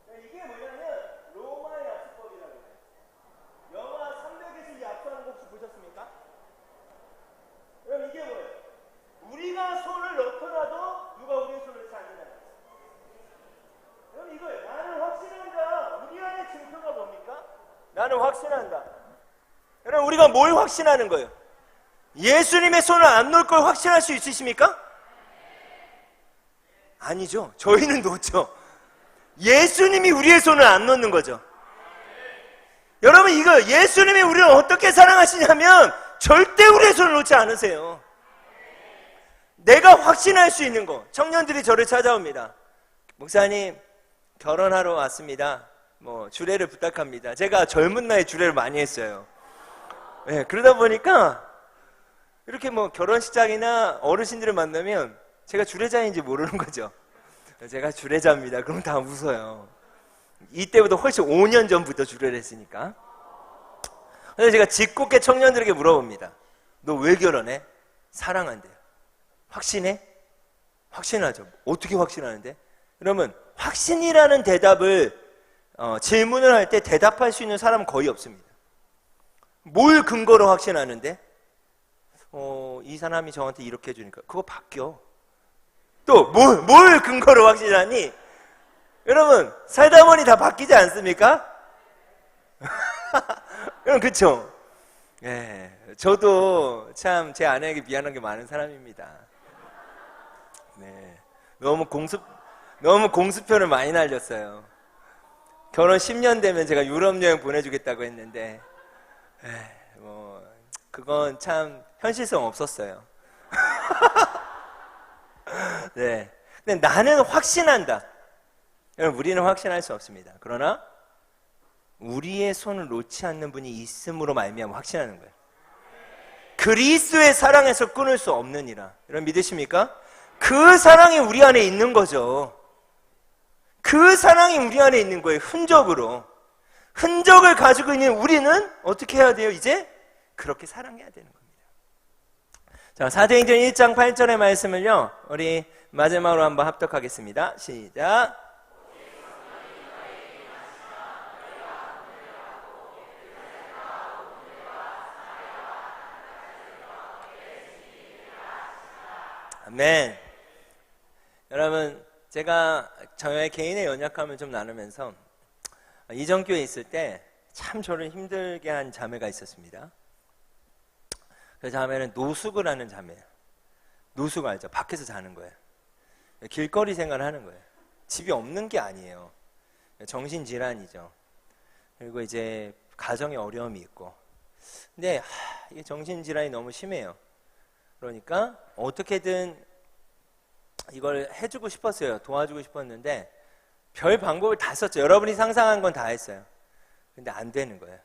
자, 이게 뭐냐면 로마의 약수법이라고 해요. 영화 300에서 약수하는 거 혹시 보셨습니까? 그럼 이게 뭐예요? 우리가 손을 넣더라도 누가 우리의 손을 넣지 않는다는 거예요. 그럼 이거예요. 나는 확신한다. 우리 안에 증표가 뭡니까? 나는 확신한다. 여러분, 우리가 뭘 확신하는 거예요? 예수님의 손을 안 놓을 걸 확신할 수 있으십니까? 아니죠. 저희는 놓죠. 예수님이 우리의 손을 안 놓는 거죠. 여러분, 이거 예수님이 우리를 어떻게 사랑하시냐면 절대 우리의 손을 놓지 않으세요. 내가 확신할 수 있는 거. 청년들이 저를 찾아옵니다. 목사님, 결혼하러 왔습니다. 주례를 부탁합니다. 제가 젊은 나이에 주례를 많이 했어요. 네, 그러다 보니까 이렇게 결혼식장이나 어르신들을 만나면 제가 주례자인지 모르는 거죠. 제가 주례자입니다. 그럼 다 웃어요. 이때보다 훨씬 5년 전부터 주례를 했으니까. 그래서 제가 짓궂게 청년들에게 물어봅니다. 너 왜 결혼해? 사랑한대요. 확신해? 확신하죠. 어떻게 확신하는데? 그러면 확신이라는 대답을 질문을 할 때 대답할 수 있는 사람은 거의 없습니다. 뭘 근거로 확신하는데? 이 사람이 저한테 이렇게 해주니까 그거 바뀌어. 또 뭘 근거로 확신하니? 여러분, 살다 보니 다 바뀌지 않습니까? 여러분, 그쵸? 예, 저도 참 제 아내에게 미안한 게 많은 사람입니다. 네, 너무 공수표를 많이 날렸어요. 결혼 10년 되면 제가 유럽 여행 보내주겠다고 했는데, 그건 참 현실성 없었어요. 네, 근데 나는 확신한다. 여러분, 우리는 확신할 수 없습니다. 그러나 우리의 손을 놓지 않는 분이 있음으로 말미암아 확신하는 거예요. 그리스도의 사랑에서 끊을 수 없느니라. 여러분, 믿으십니까? 그 사랑이 우리 안에 있는 거죠. 그 사랑이 우리 안에 있는 거예요. 흔적을 가지고 있는 우리는 어떻게 해야 돼요? 이제 그렇게 사랑해야 되는 겁니다. 자, 사도행전 1장 8절의 말씀을요, 우리 마지막으로 한번 합독하겠습니다. 시작. 아멘. 여러분, 제가 저의 개인의 연약함을 좀 나누면서 이전교회에 있을 때 참 저를 힘들게 한 자매가 있었습니다. 그 자매는 노숙을 하는 자매예요. 노숙 알죠? 밖에서 자는 거예요. 길거리 생활을 하는 거예요. 집이 없는 게 아니에요. 정신질환이죠. 그리고 이제 가정에 어려움이 있고. 근데 이게 정신질환이 너무 심해요. 그러니까 어떻게든 이걸 해주고 싶었어요. 도와주고 싶었는데 별 방법을 다 썼죠. 여러분이 상상한 건 다 했어요. 근데 안 되는 거예요.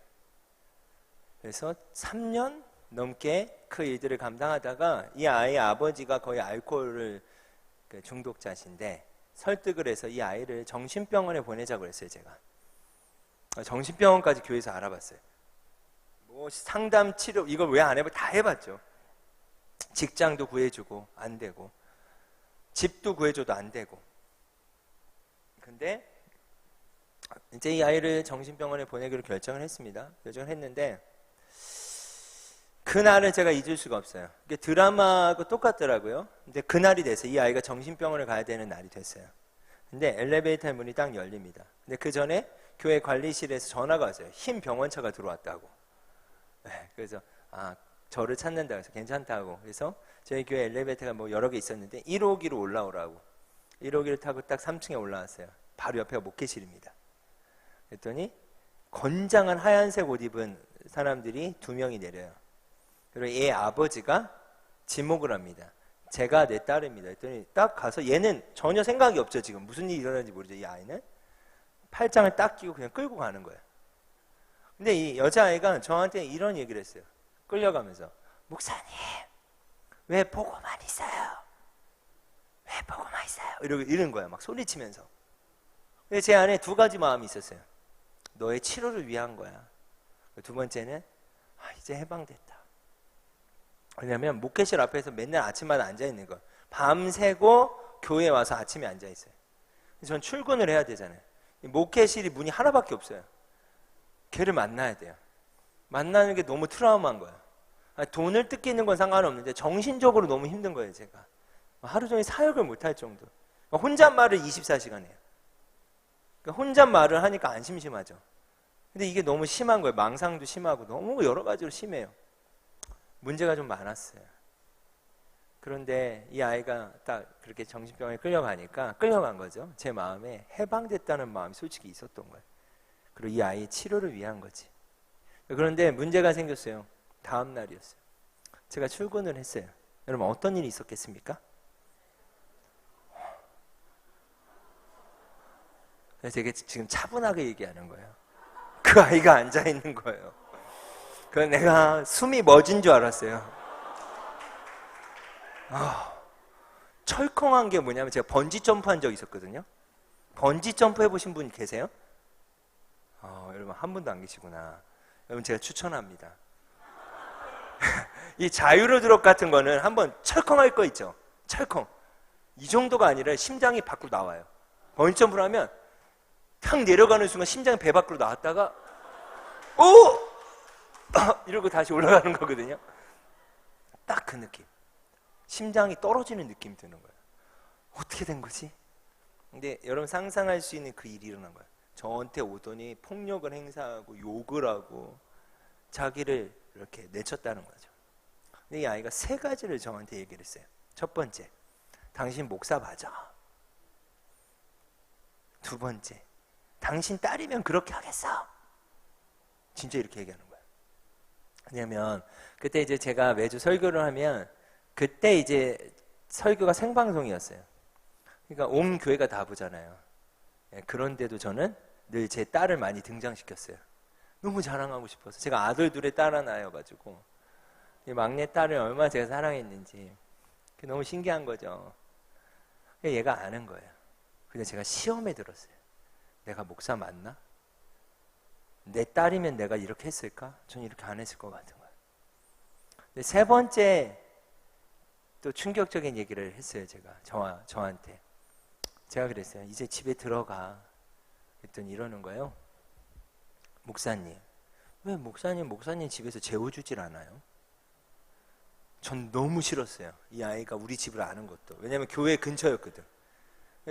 그래서 3년 넘게 그 일들을 감당하다가 이 아이의 아버지가 거의 알코올 중독자신데 설득을 해서 이 아이를 정신병원에 보내자고 했어요. 제가 정신병원까지 교회에서 알아봤어요. 상담, 치료 이걸 왜 안 해봐? 다 해봤죠. 직장도 구해주고 안 되고, 집도 구해줘도 안 되고. 근데 이제 이 아이를 정신병원에 보내기로 결정을 했습니다. 결정을 했는데 그날을 제가 잊을 수가 없어요. 이게 드라마하고 똑같더라고요. 근데 그날이 돼서 이 아이가 정신병원을 가야 되는 날이 됐어요. 근데 엘리베이터 문이 딱 열립니다. 근데 그 전에 교회 관리실에서 전화가 왔어요. 흰 병원차가 들어왔다고. 그래서 저를 찾는다 해서 괜찮다고. 그래서 저희 교회 엘리베이터가 여러 개 있었는데 1호기로 올라오라고. 1호기를 타고 딱 3층에 올라왔어요. 바로 옆에가 목회실입니다. 그랬더니 건장한 하얀색 옷 입은 사람들이 2명이 내려요. 그리고 얘 아버지가 지목을 합니다. 제가 내 딸입니다. 그랬더니 딱 가서 얘는 전혀 생각이 없죠. 지금 무슨 일이 일어나는지 모르죠. 이 아이는 팔짱을 딱 끼고 그냥 끌고 가는 거예요. 근데 이 여자아이가 저한테 이런 얘기를 했어요. 끌려가면서, 목사님, 왜 보고만 있어요? 왜 보고만 있어요? 이런 거야. 막 소리치면서. 근데 제 안에 두 가지 마음이 있었어요. 너의 치료를 위한 거야. 두 번째는, 이제 해방됐다. 왜냐면 목회실 앞에서 맨날 아침마다 앉아있는 거야. 밤새고 교회에 와서 아침에 앉아있어요. 전 출근을 해야 되잖아요. 목회실이 문이 하나밖에 없어요. 걔를 만나야 돼요. 만나는 게 너무 트라우마인 거야. 돈을 뜯기는 건 상관없는데 정신적으로 너무 힘든 거예요. 제가 하루 종일 사역을 못할 정도. 혼잣말을 24시간 해요. 혼잣말을 하니까 안 심심하죠. 근데 이게 너무 심한 거예요. 망상도 심하고 너무 여러 가지로 심해요. 문제가 좀 많았어요. 그런데 이 아이가 딱 그렇게 정신병에 끌려가니까 끌려간 거죠. 제 마음에 해방됐다는 마음이 솔직히 있었던 거예요. 그리고 이 아이의 치료를 위한 거지. 그런데 문제가 생겼어요. 다음 날이었어요. 제가 출근을 했어요. 여러분 어떤 일이 있었겠습니까? 그래서 되게 지금 차분하게 얘기하는 거예요. 그 아이가 앉아있는 거예요. 그래서 내가 숨이 멎은 줄 알았어요. 철컹한 게 뭐냐면 제가 번지 점프 한 적 있었거든요. 번지 점프 해보신 분 계세요? 여러분 한 분도 안 계시구나. 여러분 제가 추천합니다. 이 자유로 드롭 같은 거는 한번 철컹할 거 있죠. 철컹. 이 정도가 아니라 심장이 밖으로 나와요. 번지 점프를 하면 탁 내려가는 순간 심장이 배 밖으로 나왔다가 오! 이러고 다시 올라가는 거거든요. 딱 그 느낌. 심장이 떨어지는 느낌이 드는 거예요. 어떻게 된 거지? 근데 여러분 상상할 수 있는 그 일이 일어난 거예요. 저한테 오더니 폭력을 행사하고 욕을 하고 자기를 이렇게 내쳤다는 거죠. 근데 이 아이가 세 가지를 저한테 얘기를 했어요. 첫 번째, 당신 목사 맞아. 두 번째, 당신 딸이면 그렇게 하겠어. 진짜 이렇게 얘기하는 거예요. 왜냐면 그때 이제 제가 매주 설교를 하면 그때 이제 설교가 생방송이었어요. 그러니까 온 교회가 다 보잖아요. 그런데도 저는 늘 제 딸을 많이 등장시켰어요. 너무 자랑하고 싶어서. 제가 아들 둘에 딸 하나여가지고 막내 딸을 얼마나 제가 사랑했는지 너무 신기한 거죠. 얘가 아는 거예요. 근데 제가 시험에 들었어요. 내가 목사 맞나? 내 딸이면 내가 이렇게 했을까? 전 이렇게 안 했을 것 같은 거예요. 근데 세 번째 또 충격적인 얘기를 했어요. 제가 저한테 제가 그랬어요. 이제 집에 들어가. 그랬더니 이러는 거예요. 목사님, 왜 목사님 집에서 재워주질 않아요? 전 너무 싫었어요. 이 아이가 우리 집을 아는 것도. 왜냐하면 교회 근처였거든.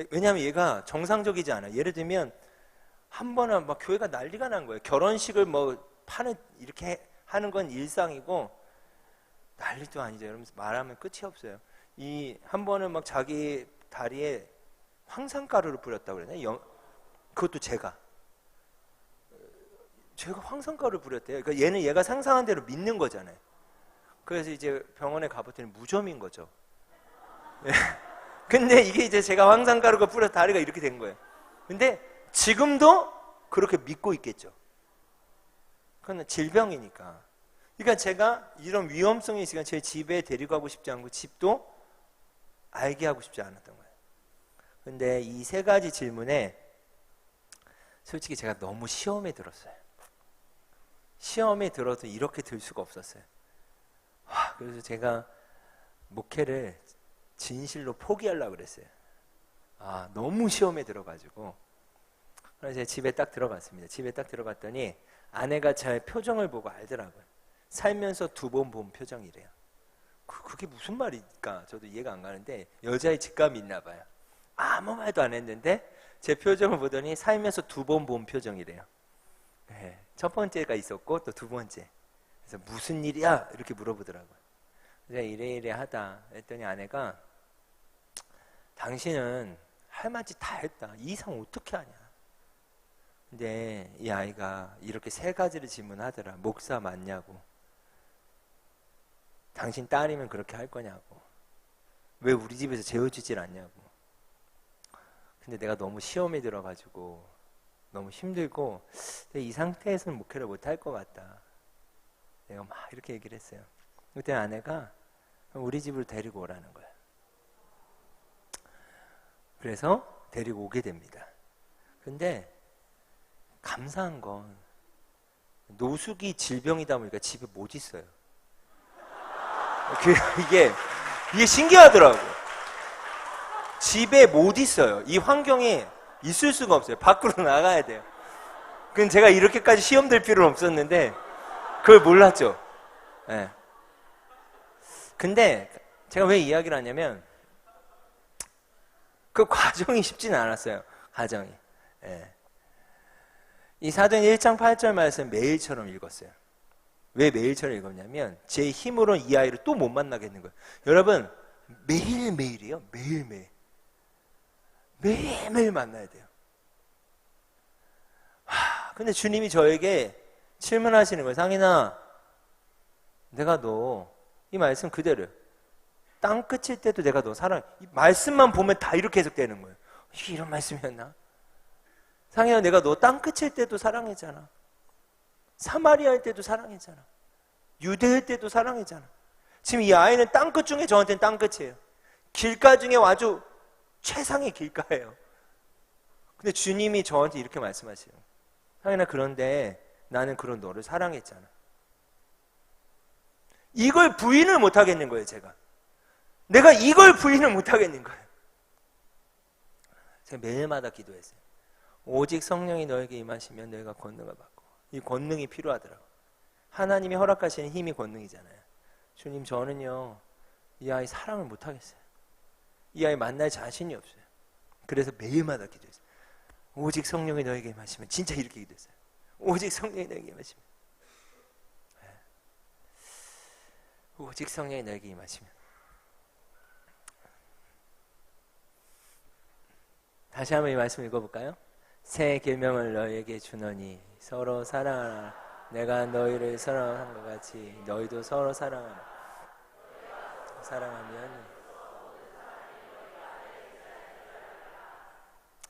왜냐하면 얘가 정상적이지 않아. 예를 들면 한 번은 막 교회가 난리가 난 거예요. 결혼식을 이렇게 하는 건 일상이고 난리도 아니죠. 여러분 말하면 끝이 없어요. 한 번은 막 자기 다리에 황산가루를 뿌렸다고 그러나요? 그것도 제가 황산가루를 뿌렸대요. 그러니까 얘가 상상한 대로 믿는 거잖아요. 그래서 이제 병원에 가봤더니 무좀인 거죠. 근데 이게 이제 제가 황산가루가 뿌려서 다리가 이렇게 된 거예요. 근데 지금도 그렇게 믿고 있겠죠. 그건 질병이니까. 그러니까 제가 이런 위험성이 있으니까 제 집에 데리고 가고 싶지 않고 집도 알게 하고 싶지 않았던 거예요. 근데 이 세 가지 질문에 솔직히 제가 너무 시험에 들었어요. 시험에 들어도 이렇게 들 수가 없었어요. 그래서 제가 목회를 진실로 포기하려고 그랬어요. 너무 시험에 들어가지고. 그래서 제가 집에 딱 들어갔습니다. 집에 딱 들어갔더니 아내가 제 표정을 보고 알더라고요. 살면서 2번 본 표정이래요. 그게 무슨 말일까? 저도 이해가 안 가는데 여자의 직감이 있나 봐요. 아무 말도 안 했는데 제 표정을 보더니 살면서 2번 본 표정이래요. 네, 첫 번째가 있었고 또 두 번째. 그래서 무슨 일이야? 이렇게 물어보더라고요. 제가 이래 하다 했더니 아내가 당신은 할 만치 다 했다. 이 이상 어떻게 하냐? 근데 이 아이가 이렇게 세 가지를 질문하더라. 목사 맞냐고. 당신 딸이면 그렇게 할 거냐고. 왜 우리 집에서 재워주질 않냐고. 근데 내가 너무 시험에 들어가지고 너무 힘들고 이 상태에서는 목회를 못할 것 같다. 내가 막 이렇게 얘기를 했어요. 그때 아내가 우리 집으로 데리고 오라는 거예요. 그래서 데리고 오게 됩니다. 근데 감사한 건 노숙이 질병이다 보니까 집에 못 있어요. 이게 신기하더라고요. 집에 못 있어요. 이 환경에 있을 수가 없어요. 밖으로 나가야 돼요. 그건 제가 이렇게까지 시험 될 필요는 없었는데 그걸 몰랐죠. 네. 근데 제가 왜 이야기를 하냐면 그 과정이 쉽지는 않았어요. 과정이. 네. 이 사도행 1장 8절 말씀 매일처럼 읽었어요. 왜 매일처럼 읽었냐면 제 힘으로 이 아이를 또 못 만나겠는 거예요. 여러분 매일매일이에요. 매일매일. 매일매일 만나야 돼요. 근데 주님이 저에게 질문하시는 거예요. 상인아, 내가 너 이 말씀 그대로 땅 끝일 때도 내가 너 사랑해. 이 말씀만 보면 다 이렇게 해석되는 거예요. 이게 이런 말씀이었나? 상인아, 내가 너 땅 끝일 때도 사랑했잖아. 사마리아일 때도 사랑했잖아. 유대일 때도 사랑했잖아. 지금 이 아이는 땅 끝 중에 저한테는 땅 끝이에요. 길가 중에 아주 최상의 길가예요. 근데 주님이 저한테 이렇게 말씀하세요. 상인아, 그런데 나는 그런 너를 사랑했잖아. 이걸 부인을 못 하겠는 거예요, 제가. 내가 이걸 부인을 못 하겠는 거예요. 제가 매일마다 기도했어요. 오직 성령이 너에게 임하시면 너희가 권능을 받고. 이 권능이 필요하더라고요. 하나님이 허락하시는 힘이 권능이잖아요. 주님, 저는요 이 아이 사랑을 못 하겠어요. 이 아이 만날 자신이 없어요. 그래서 매일마다 기도했어요. 오직 성령이 너에게 임하시면. 진짜 이렇게 기도했어요. 오직 성령이 너에게 임하시면. 오직 성령이 너에게 임하시면. 다시 한번 이 말씀 읽어볼까요? 새 계명을 너희에게 주노니 서로 사랑하라. 내가 너희를 사랑한 것 같이 너희도 서로 사랑하라. 사랑하면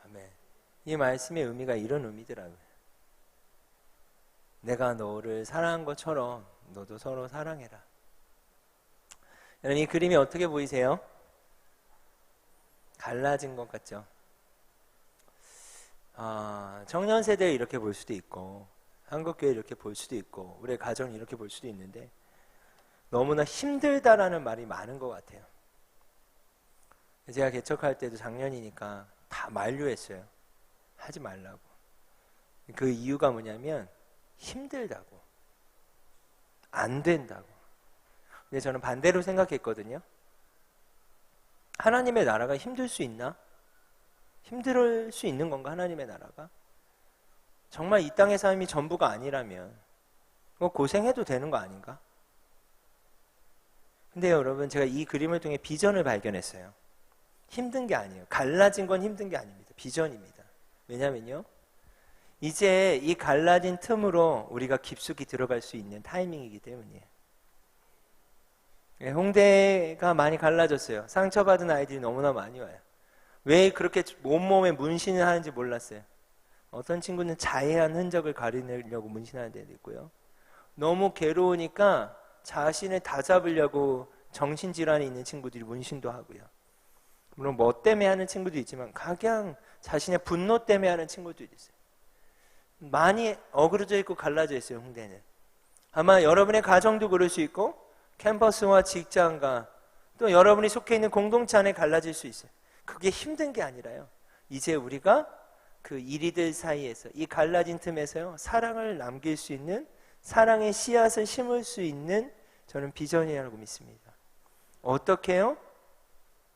아멘. 이 말씀의 의미가 이런 의미더라고요. 내가 너를 사랑한 것처럼 너도 서로 사랑해라. 여러분, 이 그림이 어떻게 보이세요? 갈라진 것 같죠? 청년 세대에 이렇게 볼 수도 있고 한국교회 이렇게 볼 수도 있고 우리 가정이 이렇게 볼 수도 있는데 너무나 힘들다라는 말이 많은 것 같아요. 제가 개척할 때도 작년이니까 다 만류했어요. 하지 말라고. 그 이유가 뭐냐면 힘들다고, 안 된다고. 근데 저는 반대로 생각했거든요. 하나님의 나라가 힘들 수 있나? 힘들 수 있는 건가, 하나님의 나라가? 정말 이 땅의 삶이 전부가 아니라면 고생해도 되는 거 아닌가? 근데 여러분, 제가 이 그림을 통해 비전을 발견했어요. 힘든 게 아니에요. 갈라진 건 힘든 게 아닙니다. 비전입니다. 왜냐면요, 이제 이 갈라진 틈으로 우리가 깊숙이 들어갈 수 있는 타이밍이기 때문이에요. 홍대가 많이 갈라졌어요. 상처받은 아이들이 너무나 많이 와요. 왜 그렇게 온몸에 문신을 하는지 몰랐어요. 어떤 친구는 자해한 흔적을 가리려고 문신하는 데도 있고요. 너무 괴로우니까 자신을 다잡으려고 정신질환이 있는 친구들이 문신도 하고요. 물론 뭐 때문에 하는 친구도 있지만 각양 자신의 분노 때문에 하는 친구도 있어요. 많이 어그러져 있고 갈라져 있어요, 홍대는. 아마 여러분의 가정도 그럴 수 있고 캠퍼스와 직장과 또 여러분이 속해 있는 공동체 안에 갈라질 수 있어요. 그게 힘든 게 아니라요, 이제 우리가 그 이리들 사이에서 이 갈라진 틈에서요 사랑을 남길 수 있는, 사랑의 씨앗을 심을 수 있는 저는 비전이라고 믿습니다. 어떻게 해요?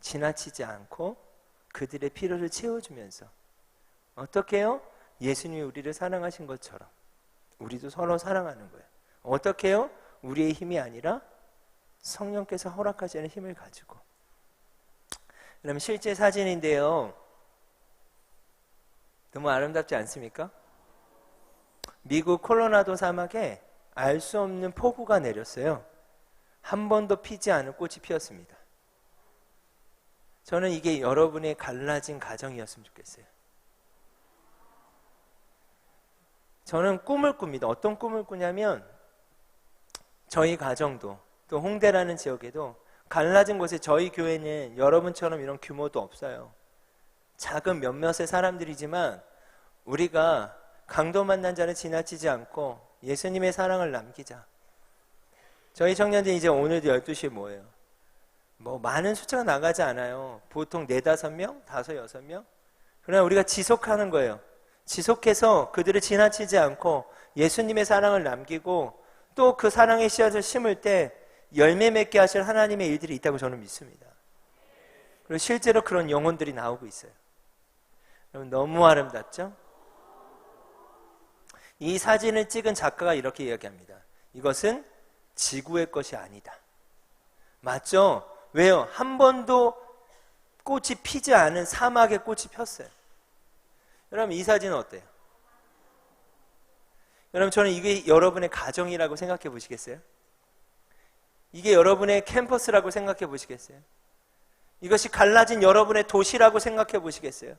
지나치지 않고 그들의 필요를 채워주면서. 어떻게 해요? 예수님이 우리를 사랑하신 것처럼 우리도 서로 사랑하는 거예요. 어떻게 해요? 우리의 힘이 아니라 성령께서 허락하시는 힘을 가지고. 그럼 실제 사진인데요, 너무 아름답지 않습니까? 미국 콜로라도 사막에 알 수 없는 폭우가 내렸어요. 한 번도 피지 않은 꽃이 피었습니다. 저는 이게 여러분의 갈라진 가정이었으면 좋겠어요. 저는 꿈을 꿉니다. 어떤 꿈을 꾸냐면 저희 가정도 또 홍대라는 지역에도 갈라진 곳에 저희 교회는 여러분처럼 이런 규모도 없어요. 작은 몇몇의 사람들이지만 우리가 강도 만난 자를 지나치지 않고 예수님의 사랑을 남기자. 저희 청년들이 이제 오늘도 12시에 모여요. 뭐 많은 숫자가 나가지 않아요. 보통 4, 5명, 5, 6명. 그러나 우리가 지속하는 거예요. 지속해서 그들을 지나치지 않고 예수님의 사랑을 남기고 또 그 사랑의 씨앗을 심을 때 열매 맺게 하실 하나님의 일들이 있다고 저는 믿습니다. 그리고 실제로 그런 영혼들이 나오고 있어요. 여러분 너무 아름답죠? 이 사진을 찍은 작가가 이렇게 이야기합니다. 이것은 지구의 것이 아니다. 맞죠? 왜요? 한 번도 꽃이 피지 않은 사막에 꽃이 폈어요. 여러분 이 사진은 어때요? 여러분 저는 이게 여러분의 가정이라고 생각해 보시겠어요? 이게 여러분의 캠퍼스라고 생각해 보시겠어요? 이것이 갈라진 여러분의 도시라고 생각해 보시겠어요?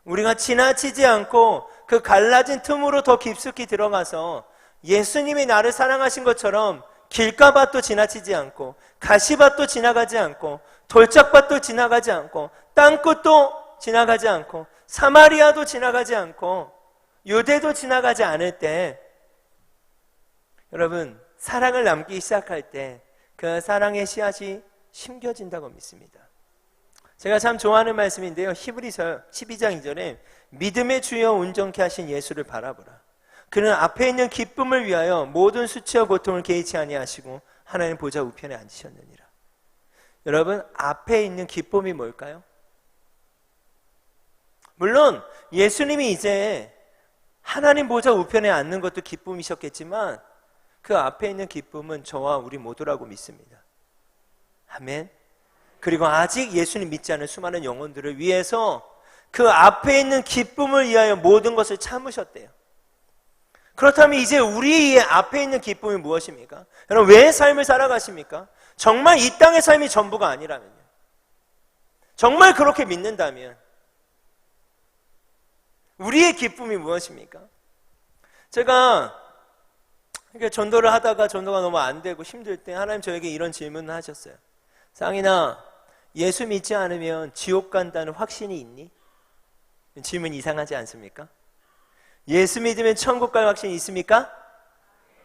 우리가 지나치지 않고 그 갈라진 틈으로 더 깊숙이 들어가서 예수님이 나를 사랑하신 것처럼 길가밭도 지나치지 않고 가시밭도 지나가지 않고 돌짝밭도 지나가지 않고 땅끝도 지나가지 않고 사마리아도 지나가지 않고 유대도 지나가지 않을 때 여러분 사랑을 남기기 시작할 때 그 사랑의 씨앗이 심겨진다고 믿습니다. 제가 참 좋아하는 말씀인데요. 히브리서 12장 2절에 믿음의 주여 온전케 하신 예수를 바라보라. 그는 앞에 있는 기쁨을 위하여 모든 수치와 고통을 개의치 아니하시고 하나님 보좌 우편에 앉으셨느니라. 여러분 앞에 있는 기쁨이 뭘까요? 물론 예수님이 이제 하나님 보좌 우편에 앉는 것도 기쁨이셨겠지만 그 앞에 있는 기쁨은 저와 우리 모두라고 믿습니다. 아멘. 그리고 아직 예수님 믿지 않은 수많은 영혼들을 위해서 그 앞에 있는 기쁨을 위하여 모든 것을 참으셨대요. 그렇다면 이제 우리의 앞에 있는 기쁨이 무엇입니까? 여러분 왜 삶을 살아가십니까? 정말 이 땅의 삶이 전부가 아니라면요. 정말 그렇게 믿는다면 우리의 기쁨이 무엇입니까? 제가 전도를 하다가 전도가 너무 안 되고 힘들 때 하나님 저에게 이런 질문을 하셨어요. 쌍인아, 예수 믿지 않으면 지옥 간다는 확신이 있니? 질문 이상하지 않습니까? 예수 믿으면 천국 갈 확신이 있습니까?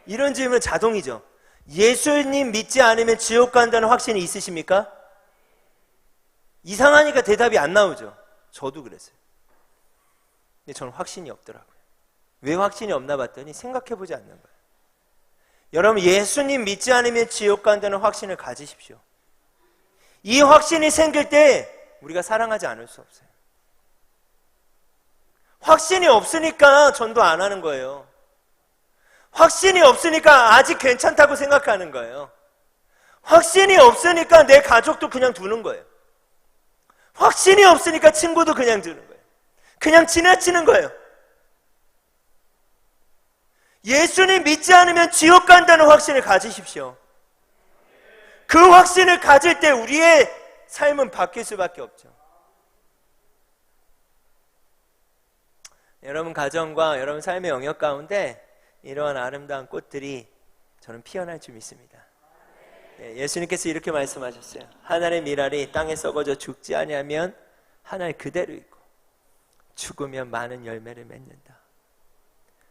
이런 질문은 자동이죠. 예수님 믿지 않으면 지옥 간다는 확신이 있으십니까? 이상하니까 대답이 안 나오죠. 저도 그랬어요. 근데 저는 확신이 없더라고요. 왜 확신이 없나 봤더니 생각해보지 않는 거예요. 여러분 예수님 믿지 않으면 지옥 간다는 확신을 가지십시오. 이 확신이 생길 때 우리가 사랑하지 않을 수 없어요. 확신이 없으니까 전도 안 하는 거예요. 확신이 없으니까 아직 괜찮다고 생각하는 거예요. 확신이 없으니까 내 가족도 그냥 두는 거예요. 확신이 없으니까 친구도 그냥 두는 거예요. 그냥 지나치는 거예요. 예수님 믿지 않으면 지옥 간다는 확신을 가지십시오. 그 확신을 가질 때 우리의 삶은 바뀔 수밖에 없죠. 여러분 가정과 여러분 삶의 영역 가운데 이러한 아름다운 꽃들이 저는 피어날 줄 믿습니다. 예수님께서 이렇게 말씀하셨어요. 하늘의 밀알이 땅에 썩어져 죽지 아니하면 하늘 그대로 있고 죽으면 많은 열매를 맺는다.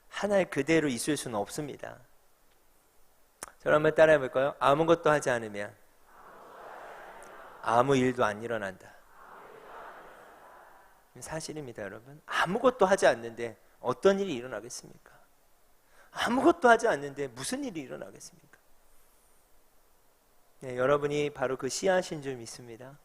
하늘 그대로 있을 수는 없습니다. 저를 한번 따라해 볼까요? 아무것도 하지 않으면 아무 일도 안 일어난다. 사실입니다, 여러분. 아무것도 하지 않는데 어떤 일이 일어나겠습니까? 아무것도 하지 않는데 무슨 일이 일어나겠습니까? 네, 여러분이 바로 그 씨앗인 줄 믿습니다.